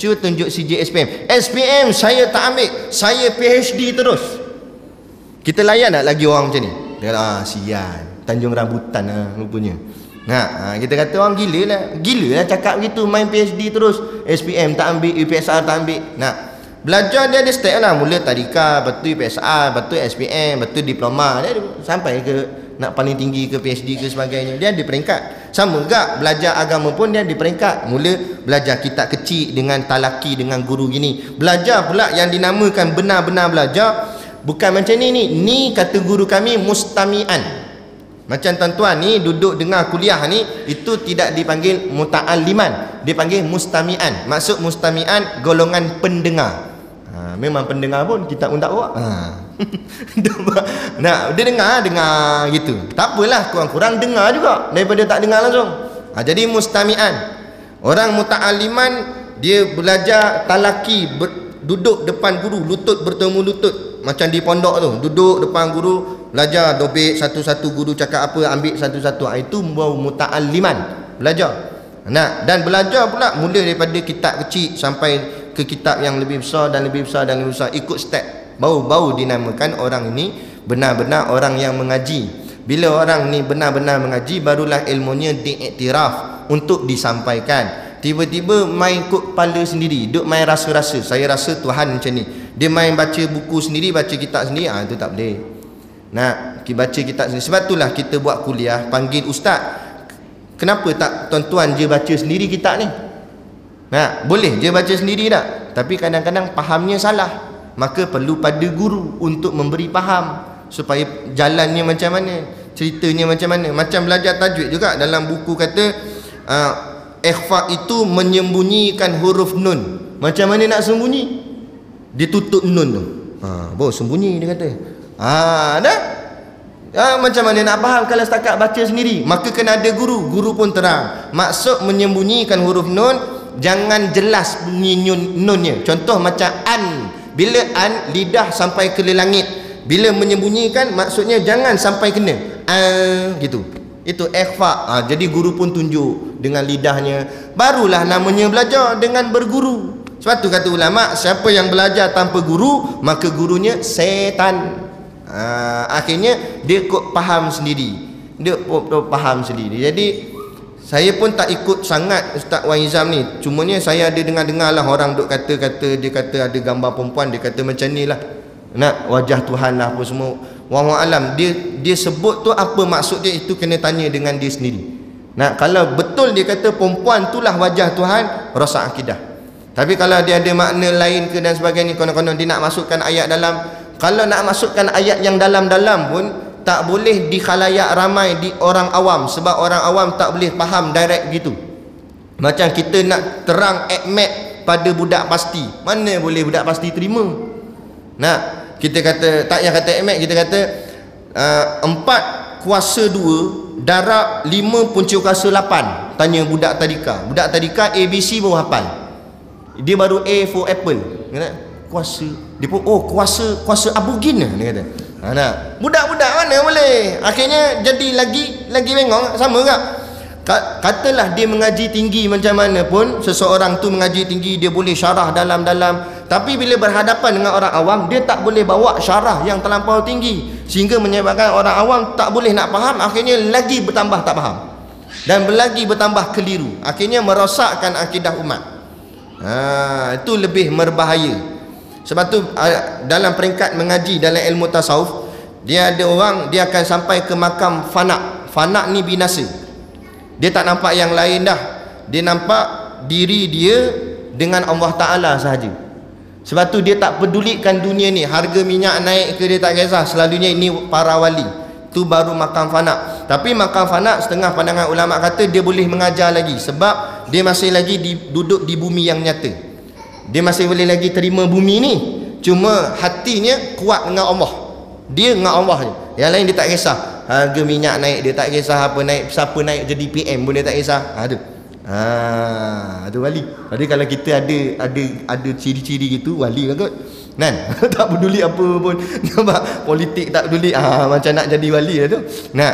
cuba tunjuk CJ SPM saya tak ambil, saya PhD terus. Kita layan tak lagi orang macam ni? Dia sian, Tanjung Rambutan rupanya. Kita kata orang gila lah cakap begitu, main PhD terus, SPM tak ambil, UPSR tak ambil. Belajar dia ada step lah, mula tadika, lepas tu UPSR, lepas tu SPM, lepas tu diploma, dia sampai ke nak paling tinggi ke PhD ke sebagainya. Dia ada peringkat. Sama juga belajar agama pun dia ada peringkat. Mula belajar kitab kecil dengan talaki dengan guru gini. Belajar pula yang dinamakan benar-benar belajar, bukan macam ni kata guru kami mustami'an. Macam tuan-tuan ni duduk dengar kuliah ni, itu tidak dipanggil muta'alliman, dipanggil mustami'an. Maksud mustami'an golongan pendengar. Memang pendengar pun kitab pun tak bawa. Dia dengar gitu. Tak apalah, kurang-kurang dengar juga daripada tak dengar langsung. Jadi mustami'an. Orang muta'alliman dia belajar talaki, duduk depan guru, lutut bertemu lutut. Macam di pondok tu, duduk depan guru, belajar dobek satu-satu, guru cakap apa ambil satu-satu. Itu baru muta'alliman, belajar. Dan belajar pula mula daripada kitab kecil sampai ke kitab yang lebih besar dan lebih besar dan lebih besar, ikut step. Baru dinamakan orang ini benar-benar orang yang mengaji. Bila orang ni benar-benar mengaji, barulah ilmunya diiktiraf untuk disampaikan. Tiba-tiba main ikut kepala sendiri, duk main rasa-rasa, saya rasa Tuhan macam ni. Dia main baca buku sendiri, baca kitab sendiri, itu tak boleh. Baca kitab sendiri. Sebab itulah kita buat kuliah, panggil ustaz. Kenapa tak tuan-tuan je baca sendiri kitab ni? Boleh je baca sendiri tak? Tapi kadang-kadang fahamnya salah. Maka perlu pada guru untuk memberi faham, supaya jalannya macam mana, ceritanya macam mana. Macam belajar tajwid juga, dalam buku kata ikhfa itu menyembunyikan huruf nun. Macam mana nak sembunyi? Ditutup nun tu. Sembunyi dia kata. Macam mana nak faham kalau setakat baca sendiri? Maka kena ada guru. Guru pun terang. Maksud menyembunyikan huruf nun, jangan jelas bunyi nunnya. Contoh macam an. Bila an, lidah sampai ke langit. Bila menyembunyikan, maksudnya jangan sampai kena gitu. Itu ikhfa. Jadi guru pun tunjuk dengan lidahnya. Barulah namanya belajar dengan berguru. Sebab tu kata ulama, siapa yang belajar tanpa guru, maka gurunya setan. Akhirnya dia kok faham sendiri. Jadi saya pun tak ikut sangat Ustaz Wan Izam ni. Cumanya saya ada dengar-dengar lah orang duk kata-kata, dia kata ada gambar perempuan, dia kata macam ni lah, wajah Tuhan lah apa semua. Wallahu alam, dia sebut tu apa maksud dia, itu kena tanya dengan dia sendiri. Kalau betul dia kata perempuan itulah wajah Tuhan, rosak akidah. Tapi kalau dia ada makna lain ke dan sebagainya, konon-konon dia nak masukkan ayat dalam. Kalau nak masukkan ayat yang dalam-dalam pun tak boleh di khalayak ramai, di orang awam. Sebab orang awam tak boleh faham direct gitu. Macam kita nak terang akmat pada budak pasti, mana boleh budak pasti terima. Kita kata, tak yang kata akmat, kita kata 4 kuasa 2 darab 5 punca kuasa 8. Tanya budak tadika. Budak tadika ABC baru hafal. Dia baru A for apple. Kuasa. Dia pun kuasa abugin lah, dia kata. Budak-budak mana boleh. Akhirnya jadi lagi bengong. Sama tak? Katalah dia mengaji tinggi macam mana pun, seseorang tu mengaji tinggi, dia boleh syarah dalam-dalam, tapi bila berhadapan dengan orang awam, dia tak boleh bawa syarah yang terlampau tinggi, sehingga menyebabkan orang awam tak boleh nak faham. Akhirnya lagi bertambah tak faham, dan lagi bertambah keliru. Akhirnya merosakkan akidah umat. Itu lebih berbahaya. Sebab tu dalam peringkat mengaji dalam ilmu tasawuf, Dia ada orang, dia akan sampai ke makam fana. Fana ni binasa. Dia tak nampak yang lain dah. Dia nampak diri dia dengan Allah Ta'ala sahaja. Sebab tu dia tak pedulikan dunia ni. Harga minyak naik ke dia tak kisah. Selalunya ini para wali. Tu baru makam fana. Tapi makam fana, setengah pandangan ulama kata dia boleh mengajar lagi. Sebab dia masih lagi duduk di bumi yang nyata. Dia masih boleh lagi terima bumi ni. Cuma hatinya kuat dengan Allah. Dia dengan Allah je. Yang lain dia tak kisah. Harga minyak naik dia tak kisah, apa naik, siapa naik jadi PM boleh tak kisah. Ada. Ada wali. Jadi kalau kita ada ciri-ciri gitu, wali lah kot. Kan? Tak peduli apa pun. Nampak politik tak peduli. Macam nak jadi wali lah tu. Nah.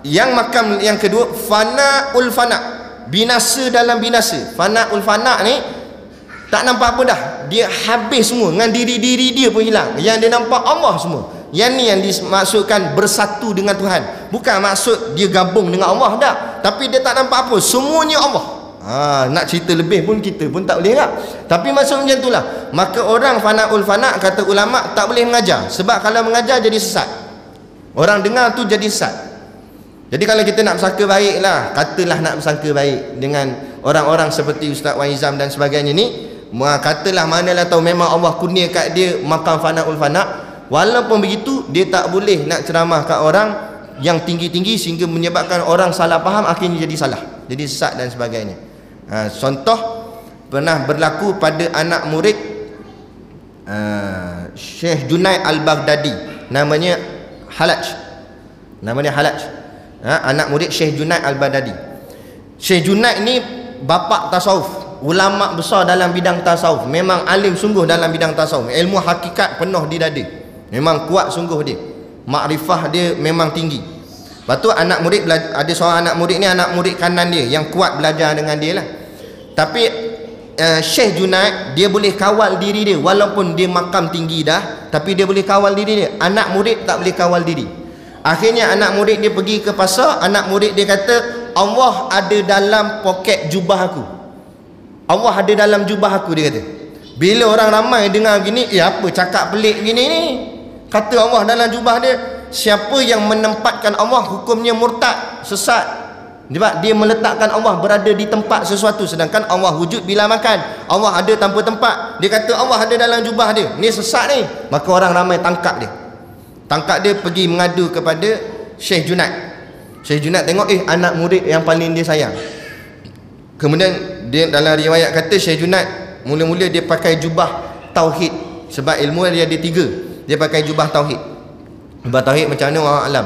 Yang makam yang kedua, fanaul fana. Binasa dalam binasa. Fanaul fana ni tak nampak apa dah. Dia habis semua. Dengan diri-diri dia pun hilang. Yang dia nampak Allah semua. Yang ni yang dimaksudkan bersatu dengan Tuhan. Bukan maksud dia gabung dengan Allah dah. Tapi dia tak nampak apa. Semuanya Allah. Nak cerita lebih pun kita pun tak boleh tak. Tapi maksud macam itulah. Maka orang fanaul fana, kata ulama, tak boleh mengajar. Sebab kalau mengajar jadi sesat. Orang dengar tu jadi sesat. Jadi kalau kita nak bersangka baik lah, katalah nak bersangka baik dengan orang-orang seperti Ustaz Wan Izam dan sebagainya ni, katalah manalah tahu memang Allah kurnia kat dia makam fanaul fana. Walaupun begitu, dia tak boleh nak ceramah kat orang yang tinggi-tinggi sehingga menyebabkan orang salah faham, akhirnya jadi salah, jadi sesat dan sebagainya. Contoh pernah berlaku pada anak murid Syekh Junaid Al-Baghdadi, namanya Halaj. Anak murid Syekh Junaid Al-Baghdadi. Syekh Junaid ni bapa tasawuf, ulama besar dalam bidang tasawuf. Memang alim sungguh dalam bidang tasawuf. Ilmu hakikat penuh di dada. Memang kuat sungguh dia. Makrifah dia memang tinggi. Lepas tu anak murid, ada seorang anak murid ni, anak murid kanan dia yang kuat belajar dengan dia lah. Tapi Syekh Junaid, dia boleh kawal diri dia. Walaupun dia makam tinggi dah, tapi dia boleh kawal diri dia. Anak murid tak boleh kawal diri. Akhirnya anak murid dia pergi ke pasar. Anak murid dia kata, Allah ada dalam poket jubah aku. Allah ada dalam jubah aku, dia kata. Bila orang ramai dengar gini, apa cakap pelik gini ni? Kata Allah dalam jubah dia. Siapa yang menempatkan Allah, hukumnya murtad, sesat. Sebab dia meletakkan Allah berada di tempat sesuatu, sedangkan Allah wujud bila makan. Allah ada tanpa tempat. Dia kata Allah ada dalam jubah dia. Ni sesat ni. Maka orang ramai tangkap dia. Pergi mengadu kepada Syekh Junaid. Syekh Junaid tengok, anak murid yang paling dia sayang. Kemudian dia dalam riwayat kata Syekh Junaid mula-mula dia pakai jubah tauhid. Sebab ilmu dia ada 3. Dia pakai jubah tauhid. Jubah tauhid macam mana orang alam.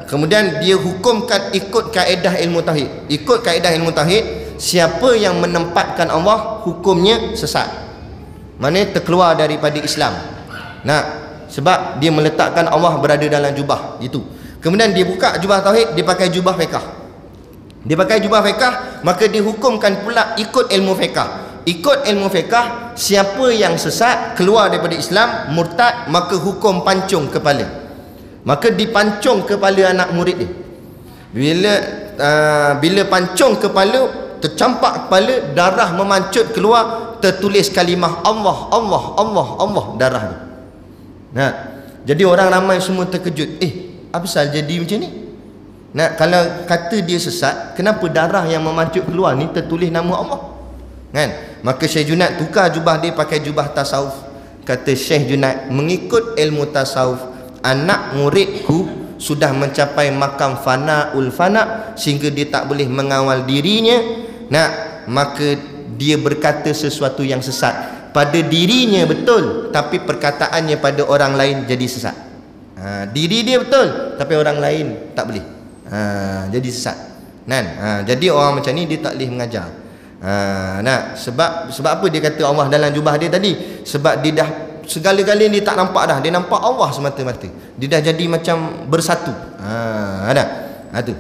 Kemudian dia hukumkan ikut kaedah ilmu tauhid. Ikut kaedah ilmu tauhid, siapa yang menempatkan Allah, hukumnya sesat. Maknanya terkeluar daripada Islam. Sebab dia meletakkan Allah berada dalam jubah itu. Kemudian dia buka jubah tauhid, dia pakai jubah fiqh. Dia pakai jubah fiqh, maka dihukumkan pula ikut ilmu fiqh. Ikut ilmu fiqh, siapa yang sesat, keluar daripada Islam, murtad, maka hukum pancung kepala. Maka dipancung kepala anak murid dia. Bila pancung kepala, tercampak kepala, darah memancut keluar, tertulis kalimah Allah, Allah, Allah, Allah, darah ni. Jadi orang ramai semua terkejut. Apa pasal jadi macam ni? Kalau kata dia sesat, kenapa darah yang memancut keluar ni tertulis nama Allah? Kan? Maka Syekh Junaid tukar jubah dia pakai jubah tasawuf. Kata Syekh Junaid, mengikut ilmu tasawuf, anak muridku sudah mencapai makam fanaul fana sehingga dia tak boleh mengawal dirinya. Maka dia berkata sesuatu yang sesat. Pada dirinya betul, tapi perkataannya pada orang lain jadi sesat. Diri dia betul, tapi orang lain tak boleh. Jadi sesat. Jadi orang macam ni dia tak boleh mengajar. Sebab apa dia kata Allah dalam jubah dia tadi? Sebab dia dah segala-galanya dia tak nampak dah. Dia nampak Allah semata-mata. Dia dah jadi macam bersatu. Tu.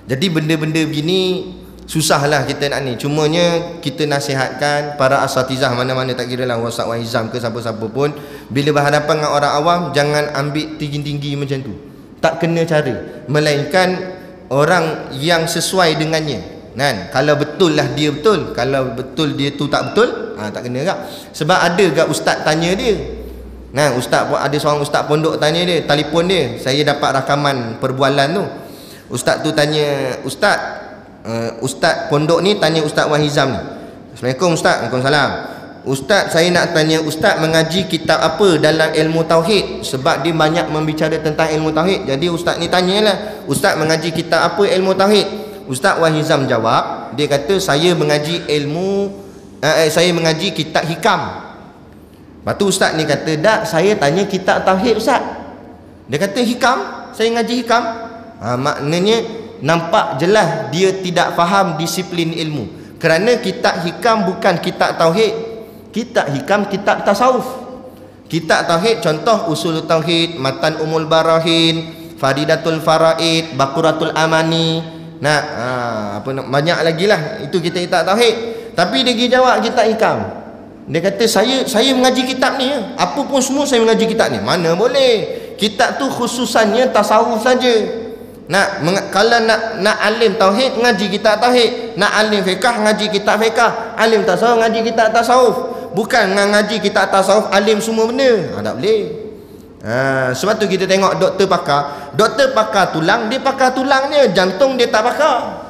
Jadi benda-benda begini susahlah kita nak ni. Cumanya kita nasihatkan para asatizah mana-mana, tak kira lah Ustaz Wan Izam ke siapa-siapa pun, bila berhadapan dengan orang awam, jangan ambil tinggi-tinggi macam tu. Tak kena cara, melainkan orang yang sesuai dengannya. Kan? Kalau betul lah dia betul, kalau betul dia tu tak betul, tak kena tak. Sebab ada gak ustaz tanya dia. Nah, ustaz ada seorang ustaz pondok tanya dia, telefon dia, saya dapat rakaman perbualan tu. Ustaz tu tanya, ustaz pondok ni tanya Ustaz Wahizam ni. Assalamualaikum ustaz. Waalaikumsalam. Ustaz, saya nak tanya ustaz mengaji kitab apa dalam ilmu tauhid, sebab dia banyak membicara tentang ilmu tauhid. Jadi ustaz ni tanyalah, ustaz mengaji kitab apa ilmu tauhid? Ustaz Wahizam jawab, dia kata saya mengaji saya mengaji kitab hikam. Lepas tu ustaz ni kata, tak, saya tanya kitab tauhid ustaz. Dia kata hikam, saya ngaji hikam. Maknanya nampak jelas dia tidak faham disiplin ilmu. Kerana kitab hikam bukan kitab tauhid. Kitab hikam kitab tasawuf. Kitab tauhid contoh usul tauhid, matan umul barahin, faridatul faraid, baquratul amani. Banyak lagi lah. Itu kitab tauhid. Tapi dia pergi jawab kitab hikam. Dia kata saya mengaji kitab ni, apa pun semua saya mengaji kitab ni. Mana boleh. Kitab tu khususannya tasawuf saja. Kalau nak alim tauhid, ngaji kitab tauhid. Nak alim fiqh, ngaji kitab fiqh. Alim tasawuf, ngaji kitab tasawuf. Bukan ngaji kitab tasawuf alim semua benda. Tak boleh. Sebab tu kita tengok doktor pakar tulang, dia pakar tulangnya, jantung dia tak pakar.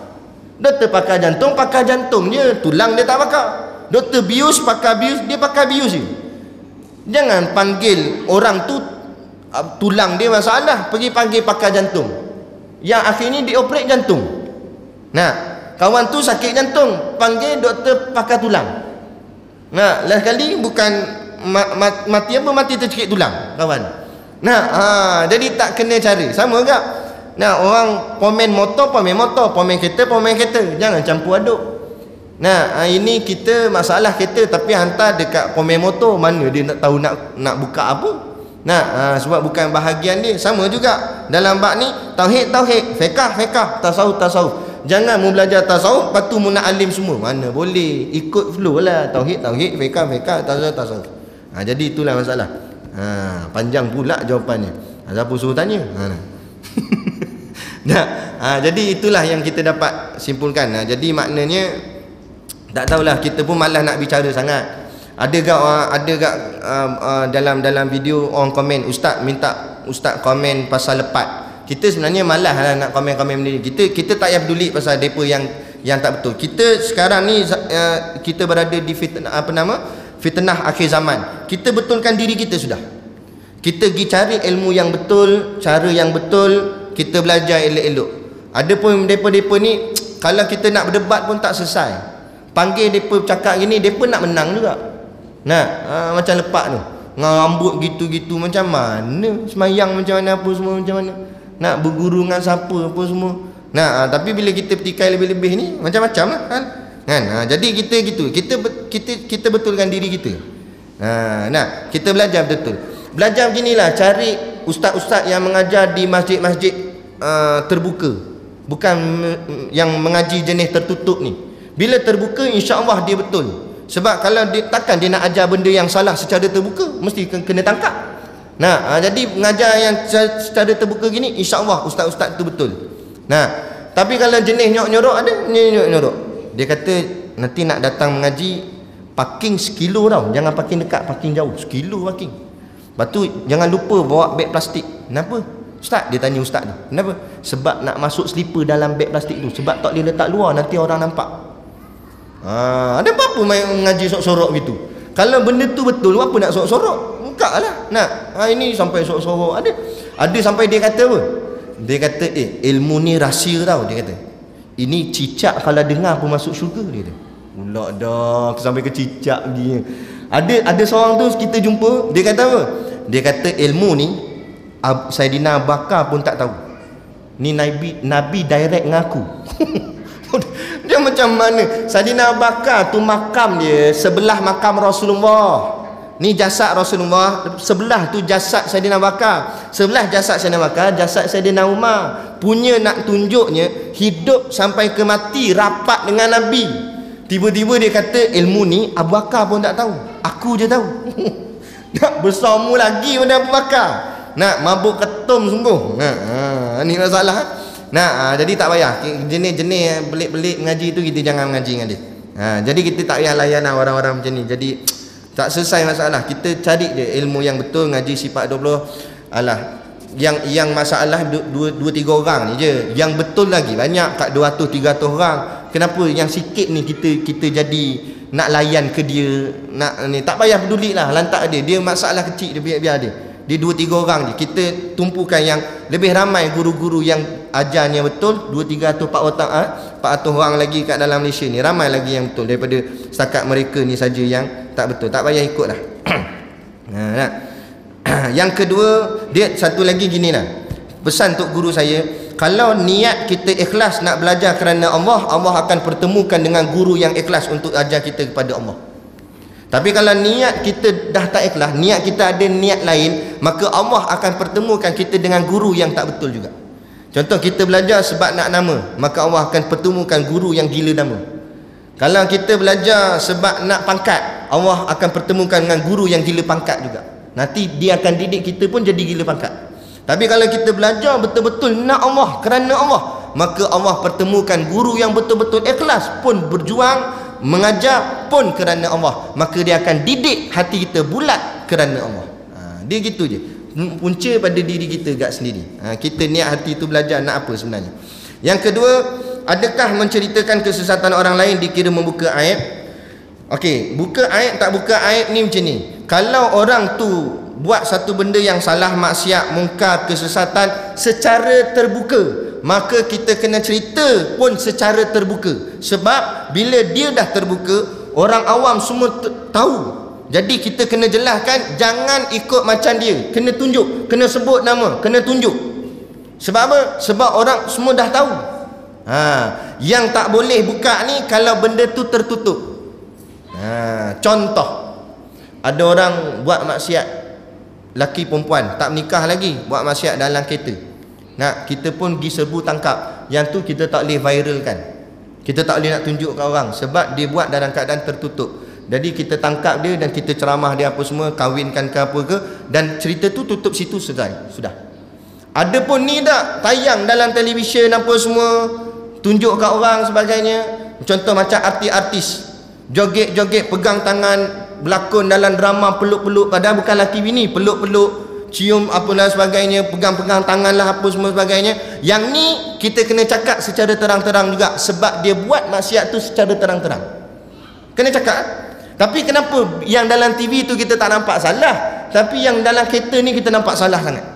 Doktor pakar jantung je, tulang dia tak pakar. Doktor bius pakar bius, dia pakar bius je. Jangan panggil orang tu tulang dia masalah, pergi panggil pakar jantung, yang akhirnya dioperate jantung. Kawan tu sakit jantung, panggil doktor pakar tulang. Last kali bukan mati apa, mati tercekik tulang kawan. Jadi tak kena cara. Sama juga. Orang pomen motor, pomen kereta. Jangan campur aduk. Ini kita masalah kereta tapi hantar dekat pomen motor, mana dia nak tahu nak buka apa. Sebab bukan bahagian dia. Sama juga dalam bab ni, tauhid, fiqh, tasawuf. Jangan mu belajar tasawuf, lepas tu mu nak alim semua. Mana boleh. Ikut flow lah. Tauhid, fiqh, tasawuf. Jadi itulah masalah. Panjang pula jawapannya. Siapa suruh tanya? Jadi itulah yang kita dapat simpulkan. Jadi maknanya tak tahulah, kita pun malas nak bicara sangat. Ada gak dalam video orang komen, ustaz minta ustaz komen pasal lepat. Kita sebenarnya malas lah nak komen-komen ni. Kita tak payah peduli pasal depa yang tak betul. Kita sekarang ni kita berada di fitnah akhir zaman. Kita betulkan diri kita sudah. Kita pergi cari ilmu yang betul, cara yang betul, kita belajar elok-elok. Ada pun depa ni kalau kita nak berdebat pun tak selesai. Panggil depa cakap gini, depa nak menang juga. Macam lepak tu. Dengan rambut gitu-gitu, macam mana semayang, macam mana, apa semua macam mana. Nak berguru dengan siapa apa semua. Tapi bila kita petikai lebih-lebih ni, macam-macam lah kan. Jadi kita gitu. Kita betulkan diri kita. Kita belajar betul. Belajar beginilah, cari ustaz-ustaz yang mengajar di masjid-masjid terbuka. Bukan yang mengaji jenis tertutup ni. Bila terbuka, insya-Allah dia betul. Sebab kalau takkan dia nak ajar benda yang salah secara terbuka, mesti kena tangkap. Jadi mengajar yang secara terbuka gini, insya-Allah ustaz-ustaz tu betul. Tapi kalau jenis nyok-nyorok, ada nyok-nyorok. Dia kata nanti nak datang mengaji, parking 1 kilo tau. Jangan parking dekat, parking jauh, 1 kilo parking. Lepas tu jangan lupa bawa beg plastik. Kenapa? Ustaz, dia tanya ustaz tu. Kenapa? Sebab nak masuk slipper dalam beg plastik tu. Sebab tak boleh letak luar, nanti orang nampak. Ada apa-apa main mengaji sorok-sorok gitu. Kalau benda tu betul, apa nak sorok-sorok? Buka lah. Ini sampai sorok-sorok. Ada sampai dia kata apa? Dia kata ilmu ni rahsia tau. Dia kata ini cicak kalau dengar pun masuk syurga. Dia kata pula dah sampai ke cicak dia. Ada seorang tu kita jumpa, dia kata apa? Dia kata ilmu ni Saidina Abu Bakar pun tak tahu. Ni Nabi direct ngaku. Dia macam mana? Saidina Abu Bakar tu makam dia sebelah makam Rasulullah. Ni jasad Rasulullah, sebelah tu jasad Saidina Abu Bakar. Sebelah jasad Saidina Abu Bakar, jasad Saidina Umar. Punya nak tunjuknya hidup sampai ke mati rapat dengan Nabi. Tiba-tiba dia kata ilmu ni Abu Bakar pun tak tahu. Aku je tahu. Nak bersama lagi pada Abu Bakar. Nak mabuk ketum sungguh. Ni masalah. Jadi tak payah jenis-jenis belik-belik mengaji tu kita jangan mengaji dengan dia. Jadi kita tak payah layan orang-orang macam ni. Jadi tak selesai masalah. Kita cari dia ilmu yang betul, ngaji sifat 20. Yang masalah 2-3 orang ni je. Yang betul lagi banyak kat 200-300 orang. Kenapa yang sikit ni kita jadi nak layan ke dia, nak ni tak payah peduli lah, lantak dia masalah kecil dia biar dia 2-3 orang je. Kita tumpukan yang lebih ramai guru-guru yang ajarnya betul, 200-300 400 orang lagi kat dalam Malaysia ni, ramai lagi yang betul daripada setakat mereka ni saja yang tak betul. Tak payah ikut lah. Yang kedua, dia satu lagi gini lah, pesan untuk guru saya, kalau niat kita ikhlas nak belajar kerana Allah, Allah akan pertemukan dengan guru yang ikhlas untuk ajar kita kepada Allah. Tapi kalau niat kita dah tak ikhlas, niat kita ada niat lain, maka Allah akan pertemukan kita dengan guru yang tak betul juga. Contoh kita belajar sebab nak nama, maka Allah akan pertemukan guru yang gila nama. Kalau kita belajar sebab nak pangkat, Allah akan pertemukan dengan guru yang gila pangkat juga. Nanti dia akan didik kita pun jadi gila pangkat. Tapi kalau kita belajar betul-betul nak Allah, kerana Allah, maka Allah pertemukan guru yang betul-betul ikhlas pun berjuang mengajar pun kerana Allah, maka dia akan didik hati kita bulat kerana Allah. Dia gitu je, punca pada diri kita gak sendiri. Kita niat hati tu belajar nak apa sebenarnya. Yang kedua, adakah menceritakan kesesatan orang lain dikira membuka aib? Okey, buka aib tak buka aib ni macam ni. Kalau orang tu buat satu benda yang salah, maksiat, mungkar, kesesatan secara terbuka, maka kita kena cerita pun secara terbuka. Sebab bila dia dah terbuka, orang awam semua tahu. Jadi kita kena jelaskan, jangan ikut macam dia, kena tunjuk, kena sebut nama, kena tunjuk. Sebab apa? Sebab orang semua dah tahu. Yang tak boleh buka ni kalau benda tu tertutup. Contoh, ada orang buat maksiat, laki perempuan tak menikah lagi, buat maksiat dalam kereta. Kita pun pergi serbu tangkap. Yang tu kita tak boleh viralkan, kita tak boleh nak tunjuk ke orang, sebab dia buat dalam keadaan tertutup. Jadi kita tangkap dia dan kita ceramah dia apa semua, kahwinkan ke apa ke, dan cerita tu tutup situ, sudah. Ada pun ni tak tayang dalam televisyen apa semua, tunjuk kat orang sebagainya. Contoh macam artis-artis joget-joget, pegang tangan, berlakon dalam drama peluk-peluk, padahal bukan laki bini, peluk-peluk, cium apa dan sebagainya, pegang-pegang tangan lah apa semua sebagainya. Yang ni kita kena cakap secara terang-terang juga, sebab dia buat maksiat tu secara terang-terang, kena cakap. Tapi kenapa yang dalam TV tu kita tak nampak salah, tapi yang dalam kereta ni kita nampak salah sangat?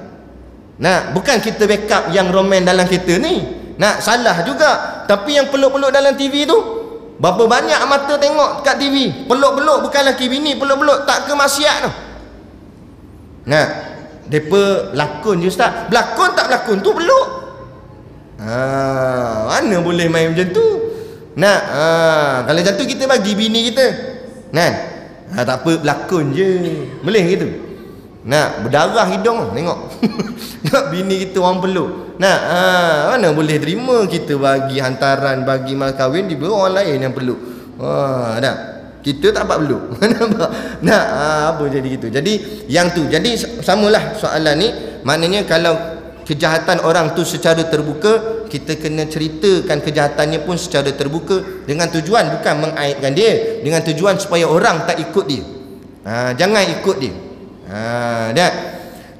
Bukan kita backup yang roman dalam kereta ni, salah juga. Tapi yang peluk-peluk dalam TV tu, berapa banyak mata tengok kat TV, peluk-peluk, bukan laki bini, peluk-peluk, tak ke maksiat tu. Mereka lakon je ustaz. Berlakon tak berlakon tu peluk. Mana boleh main macam tu? Kalau macam tu kita bagi bini kita, tak apa, berlakon je, boleh gitu. Berdarah hidung tengok. Nak bini kita orang peluk. Mana boleh terima kita bagi hantaran, bagi mas kahwin, dia orang lain yang peluk. Kita tak dapat peluk. Apa jadi gitu. Jadi yang tu, jadi samalah soalan ni. Maknanya kalau kejahatan orang tu secara terbuka, kita kena ceritakan kejahatannya pun secara terbuka, dengan tujuan bukan mengaibkan dia, dengan tujuan supaya orang tak ikut dia. Jangan ikut dia.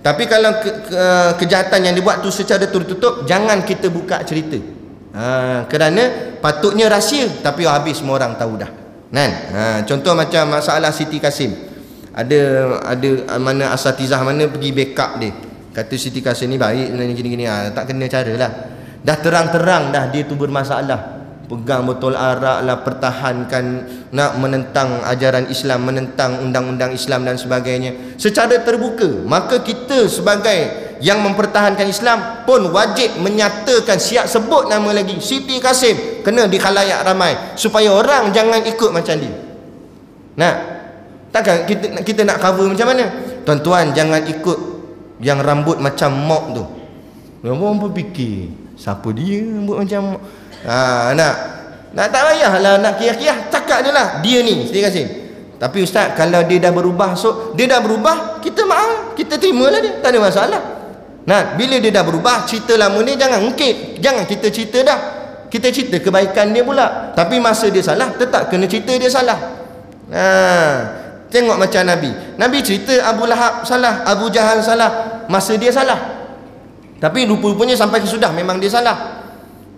Tapi kalau kejahatan yang dibuat tu secara tertutup, jangan kita buka cerita. Kerana patutnya rahsia, tapi habis semua orang tahu dah. Contoh macam masalah Siti Kasim. Ada mana asatizah mana pergi backup dia, kata Siti Kasim ni baik gini-gini. Tak kena cara lah. Dah terang-terang dah dia tu bermasalah, pegang botol arak lah, pertahankan, nak menentang ajaran Islam, menentang undang-undang Islam dan sebagainya secara terbuka. Maka kita sebagai yang mempertahankan Islam pun wajib menyatakan, siap sebut nama lagi, Siti Kasim, kena di khalayak ramai, supaya orang jangan ikut macam dia. Takkan kita nak cover macam mana? Tuan-tuan, jangan ikut yang rambut macam mok tu. Orang pun fikir, siapa dia rambut macam mok? Tak payahlah nak kiyah-kiyah, cakap je lah dia ni Siti Kasim. Tapi ustaz, kalau dia dah berubah, so dia dah berubah, kita maaf, kita terimalah dia, tak ada masalah. Nah, bila dia dah berubah, cerita lama ni jangan ungkit, jangan kita cerita dah. Kita cerita kebaikan dia pula. Tapi masa dia salah, tetap kena cerita dia salah. Tengok macam Nabi. Nabi cerita Abu Lahab salah, Abu Jahal salah, masa dia salah. Tapi rupa-rupanya sampai kesudah memang dia salah.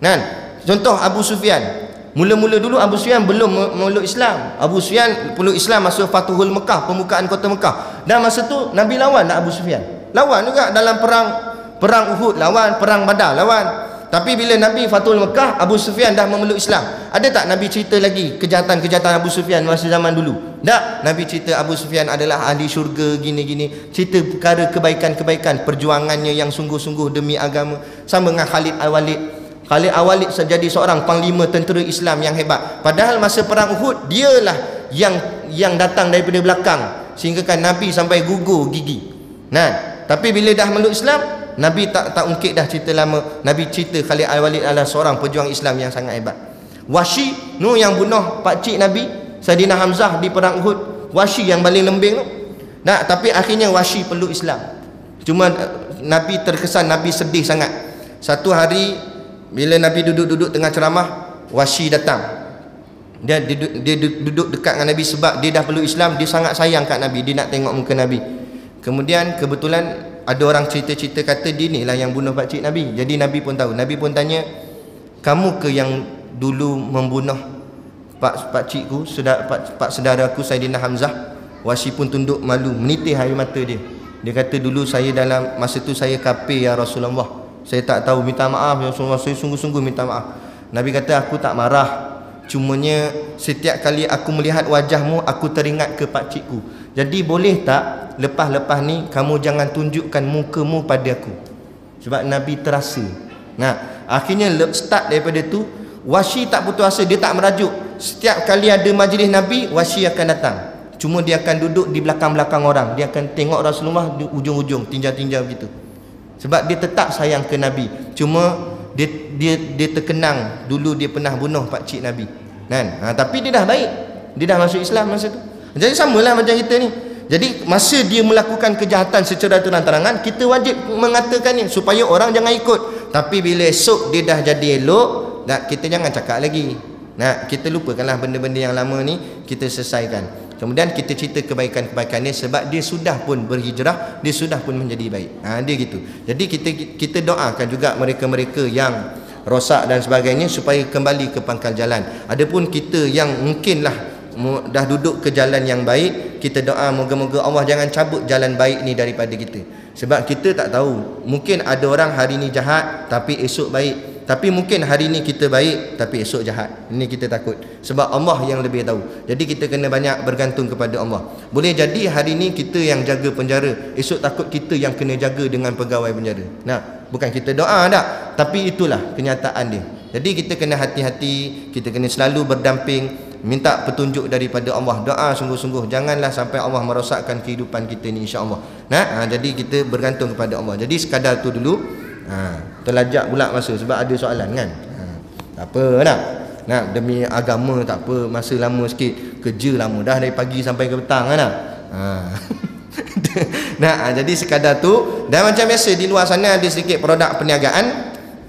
Nah, contoh Abu Sufyan. Mula-mula dulu Abu Sufyan belum meluk Islam. Abu Sufyan peluk Islam masa Fatuhul Mekah, pembukaan kota Mekah. Dan masa tu Nabi lawan Abu Sufyan. Lawan juga dalam perang Uhud, lawan perang Badar, lawan. Tapi bila Nabi Fatul Mekah, Abu Sufyan dah memeluk Islam. Ada tak Nabi cerita lagi kejahatan-kejahatan Abu Sufyan masa zaman dulu? Tak. Nabi cerita Abu Sufyan adalah ahli syurga, gini-gini. Cerita perkara kebaikan-kebaikan, perjuangannya yang sungguh-sungguh demi agama. Sama dengan Khalid Al-Walid. Khalid Al-Walid jadi seorang panglima tentera Islam yang hebat. Padahal masa perang Uhud, dialah yang datang daripada belakang, sehingga kan Nabi sampai gugur gigi. Nah, tapi bila dah meluk Islam, Nabi tak ungkit dah cerita lama. Nabi cerita Khalid Al-Walid adalah seorang pejuang Islam yang sangat hebat. Wahsy nu yang bunuh pakcik Nabi Saidina Hamzah di perang Uhud. Wahsy yang paling lembing tu. Nah, tapi akhirnya Wahsy peluk Islam. Cuma Nabi terkesan, Nabi sedih sangat. Satu hari bila Nabi duduk-duduk tengah ceramah, Wahsy datang. Dia duduk dekat dengan Nabi sebab dia dah peluk Islam, dia sangat sayang kat Nabi, dia nak tengok muka Nabi. Kemudian kebetulan ada orang cerita-cerita kata dia ni lah yang bunuh pakcik Nabi. Jadi Nabi pun tahu. Nabi pun tanya, kamu ke yang dulu membunuh pakcikku, pak saudaraku Saidina Hamzah? Wahsy pun tunduk malu, menitir air mata dia. Dia kata, dulu saya dalam masa tu saya kafir ya Rasulullah. Saya tak tahu, minta maaf ya Rasulullah, saya sungguh-sungguh minta maaf. Nabi kata, aku tak marah. Cumanya setiap kali aku melihat wajahmu, aku teringat ke pakcikku. Jadi boleh tak lepas-lepas ni kamu jangan tunjukkan mukamu pada aku? Sebab Nabi terasa. Nah, akhirnya start daripada tu, Wahsy tak putus asa, dia tak merajuk. Setiap kali ada majlis Nabi, Wahsy akan datang. Cuma dia akan duduk di belakang-belakang orang. Dia akan tengok Rasulullah di ujung-ujung, tinjau-tinjau begitu. Sebab dia tetap sayang ke Nabi. Cuma dia terkenang dulu dia pernah bunuh pakcik Nabi. Kan? Tapi dia dah baik. Dia dah masuk Islam masa tu. Jadi samalah macam kita ni. Jadi masa dia melakukan kejahatan secara terang-terangan, kita wajib mengatakannya supaya orang jangan ikut. Tapi bila esok dia dah jadi elok, kita jangan cakap lagi. Nah, kita lupakanlah benda-benda yang lama ni, kita selesaikan. Kemudian kita cerita kebaikan-kebaikan dia sebab dia sudah pun berhijrah, dia sudah pun menjadi baik. Dia gitu. Jadi kita doakan juga mereka-mereka yang rosak dan sebagainya supaya kembali ke pangkal jalan. Adapun kita yang mungkinlah dah duduk ke jalan yang baik, kita doa moga-moga Allah jangan cabut jalan baik ni daripada kita. Sebab kita tak tahu, mungkin ada orang hari ni jahat tapi esok baik. Tapi mungkin hari ni kita baik tapi esok jahat. Ini kita takut. Sebab Allah yang lebih tahu. Jadi kita kena banyak bergantung kepada Allah. Boleh jadi hari ni kita yang jaga penjara, esok takut kita yang kena jaga dengan pegawai penjara. Nah, bukan kita doa tak, tapi itulah kenyataan dia. Jadi kita kena hati-hati, kita kena selalu berdamping, minta petunjuk daripada Allah. Doa sungguh-sungguh, janganlah sampai Allah merosakkan kehidupan kita ni, insya-Allah. Nah, jadi kita bergantung kepada Allah. Jadi sekadar tu dulu. Terlajak pula masa sebab ada soalan kan. Tak apa nak. Nak demi agama tak apa, masa lama sikit. Kerja lama dah dari pagi sampai ke petang kan nak. Nah, jadi sekadar tu. Dan macam biasa di luar sana ada sedikit produk perniagaan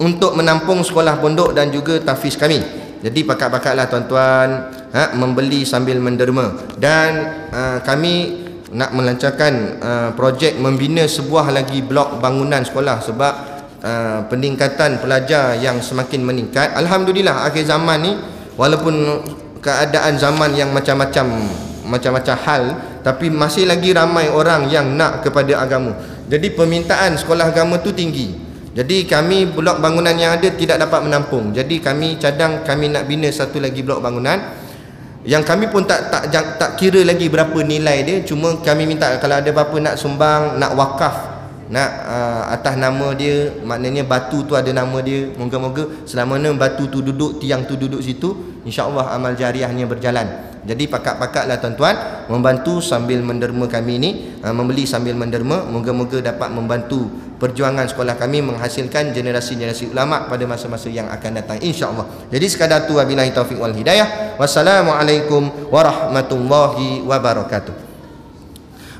untuk menampung sekolah pondok dan juga tahfiz kami. Jadi pakat-pakatlah tuan-tuan membeli sambil menderma. Dan kami nak melancarkan projek membina sebuah lagi blok bangunan sekolah sebab peningkatan pelajar yang semakin meningkat. Alhamdulillah akhir zaman ni, walaupun keadaan zaman yang macam-macam hal, tapi masih lagi ramai orang yang nak kepada agama. Jadi permintaan sekolah agama tu tinggi. Jadi kami blok bangunan yang ada tidak dapat menampung. Jadi kami cadang, kami nak bina satu lagi blok bangunan yang kami pun tak kira lagi berapa nilai dia. Cuma kami minta kalau ada apa-apa nak sumbang, nak wakaf, nak atas nama dia, maknanya batu tu ada nama dia. Moga-moga selama mana batu tu duduk, tiang tu duduk situ, insya-Allah amal jariahnya berjalan. Jadi pakat-pakatlah tuan-tuan membantu sambil menderma kami ni, membeli sambil menderma. Moga-moga dapat membantu perjuangan sekolah kami menghasilkan generasi-generasi ulama pada masa-masa yang akan datang, insya-Allah. Jadi sekadar tu, wabillahi taufiq wal hidayah. Wassalamualaikum warahmatullahi wabarakatuh.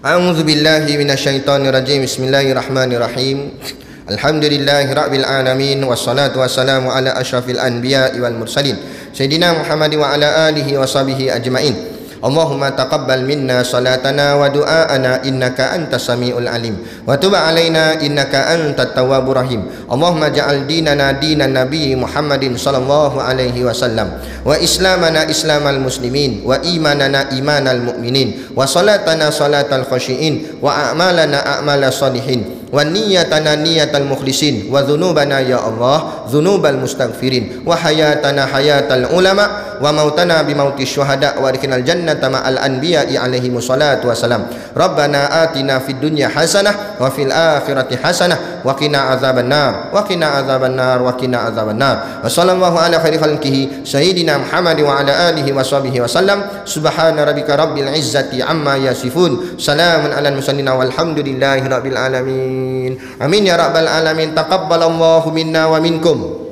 A'udzu billahi minasyaitonir rajim. Bismillahirrahmanirrahim. Alhamdulillahi rabbil alamin, wassalatu wassalamu ala asyrafil anbiya'i wal mursalin Sayyidina Muhammad wa ala alihi wa sahbihi ajma'in. Allahumma taqabbal minna salatana wa du'aana innaka antas samiul alim wa tub alaina innaka antat tawwabur rahim. Allahumma ja'al dinana dinan nabi Muhammadin sallallahu alaihi wasallam wa islamana islamal muslimin wa imanana imanal mu'minin wa salatana salatal khashiin wa a'malana a'malas salihin wa niyatana niyatal mukhlisin wa dhunubana ya Allah dhunubal mustaghfirin wa hayatana hayatal ulama wa mautana bi mautis syuhada wa adkhilnal jannata ma'al anbiya'i alaihi wassalatu wassalam. Rabbana atina fid dunya hasanah wa fil akhirati hasanah wa qina adzabannar wa qina adzabannar wa qina adzabannar. Wa sallallahu ala khairi khalqihi sayyidina Muhammad wa ala alihi wa sahbihi wasallam. Subhana rabbika rabbil izzati amma yasifun, salamun alal mursalin walhamdulillahi rabbil alamin. Amin ya rabbal alamin. Taqabbalallahu minna wa minkum.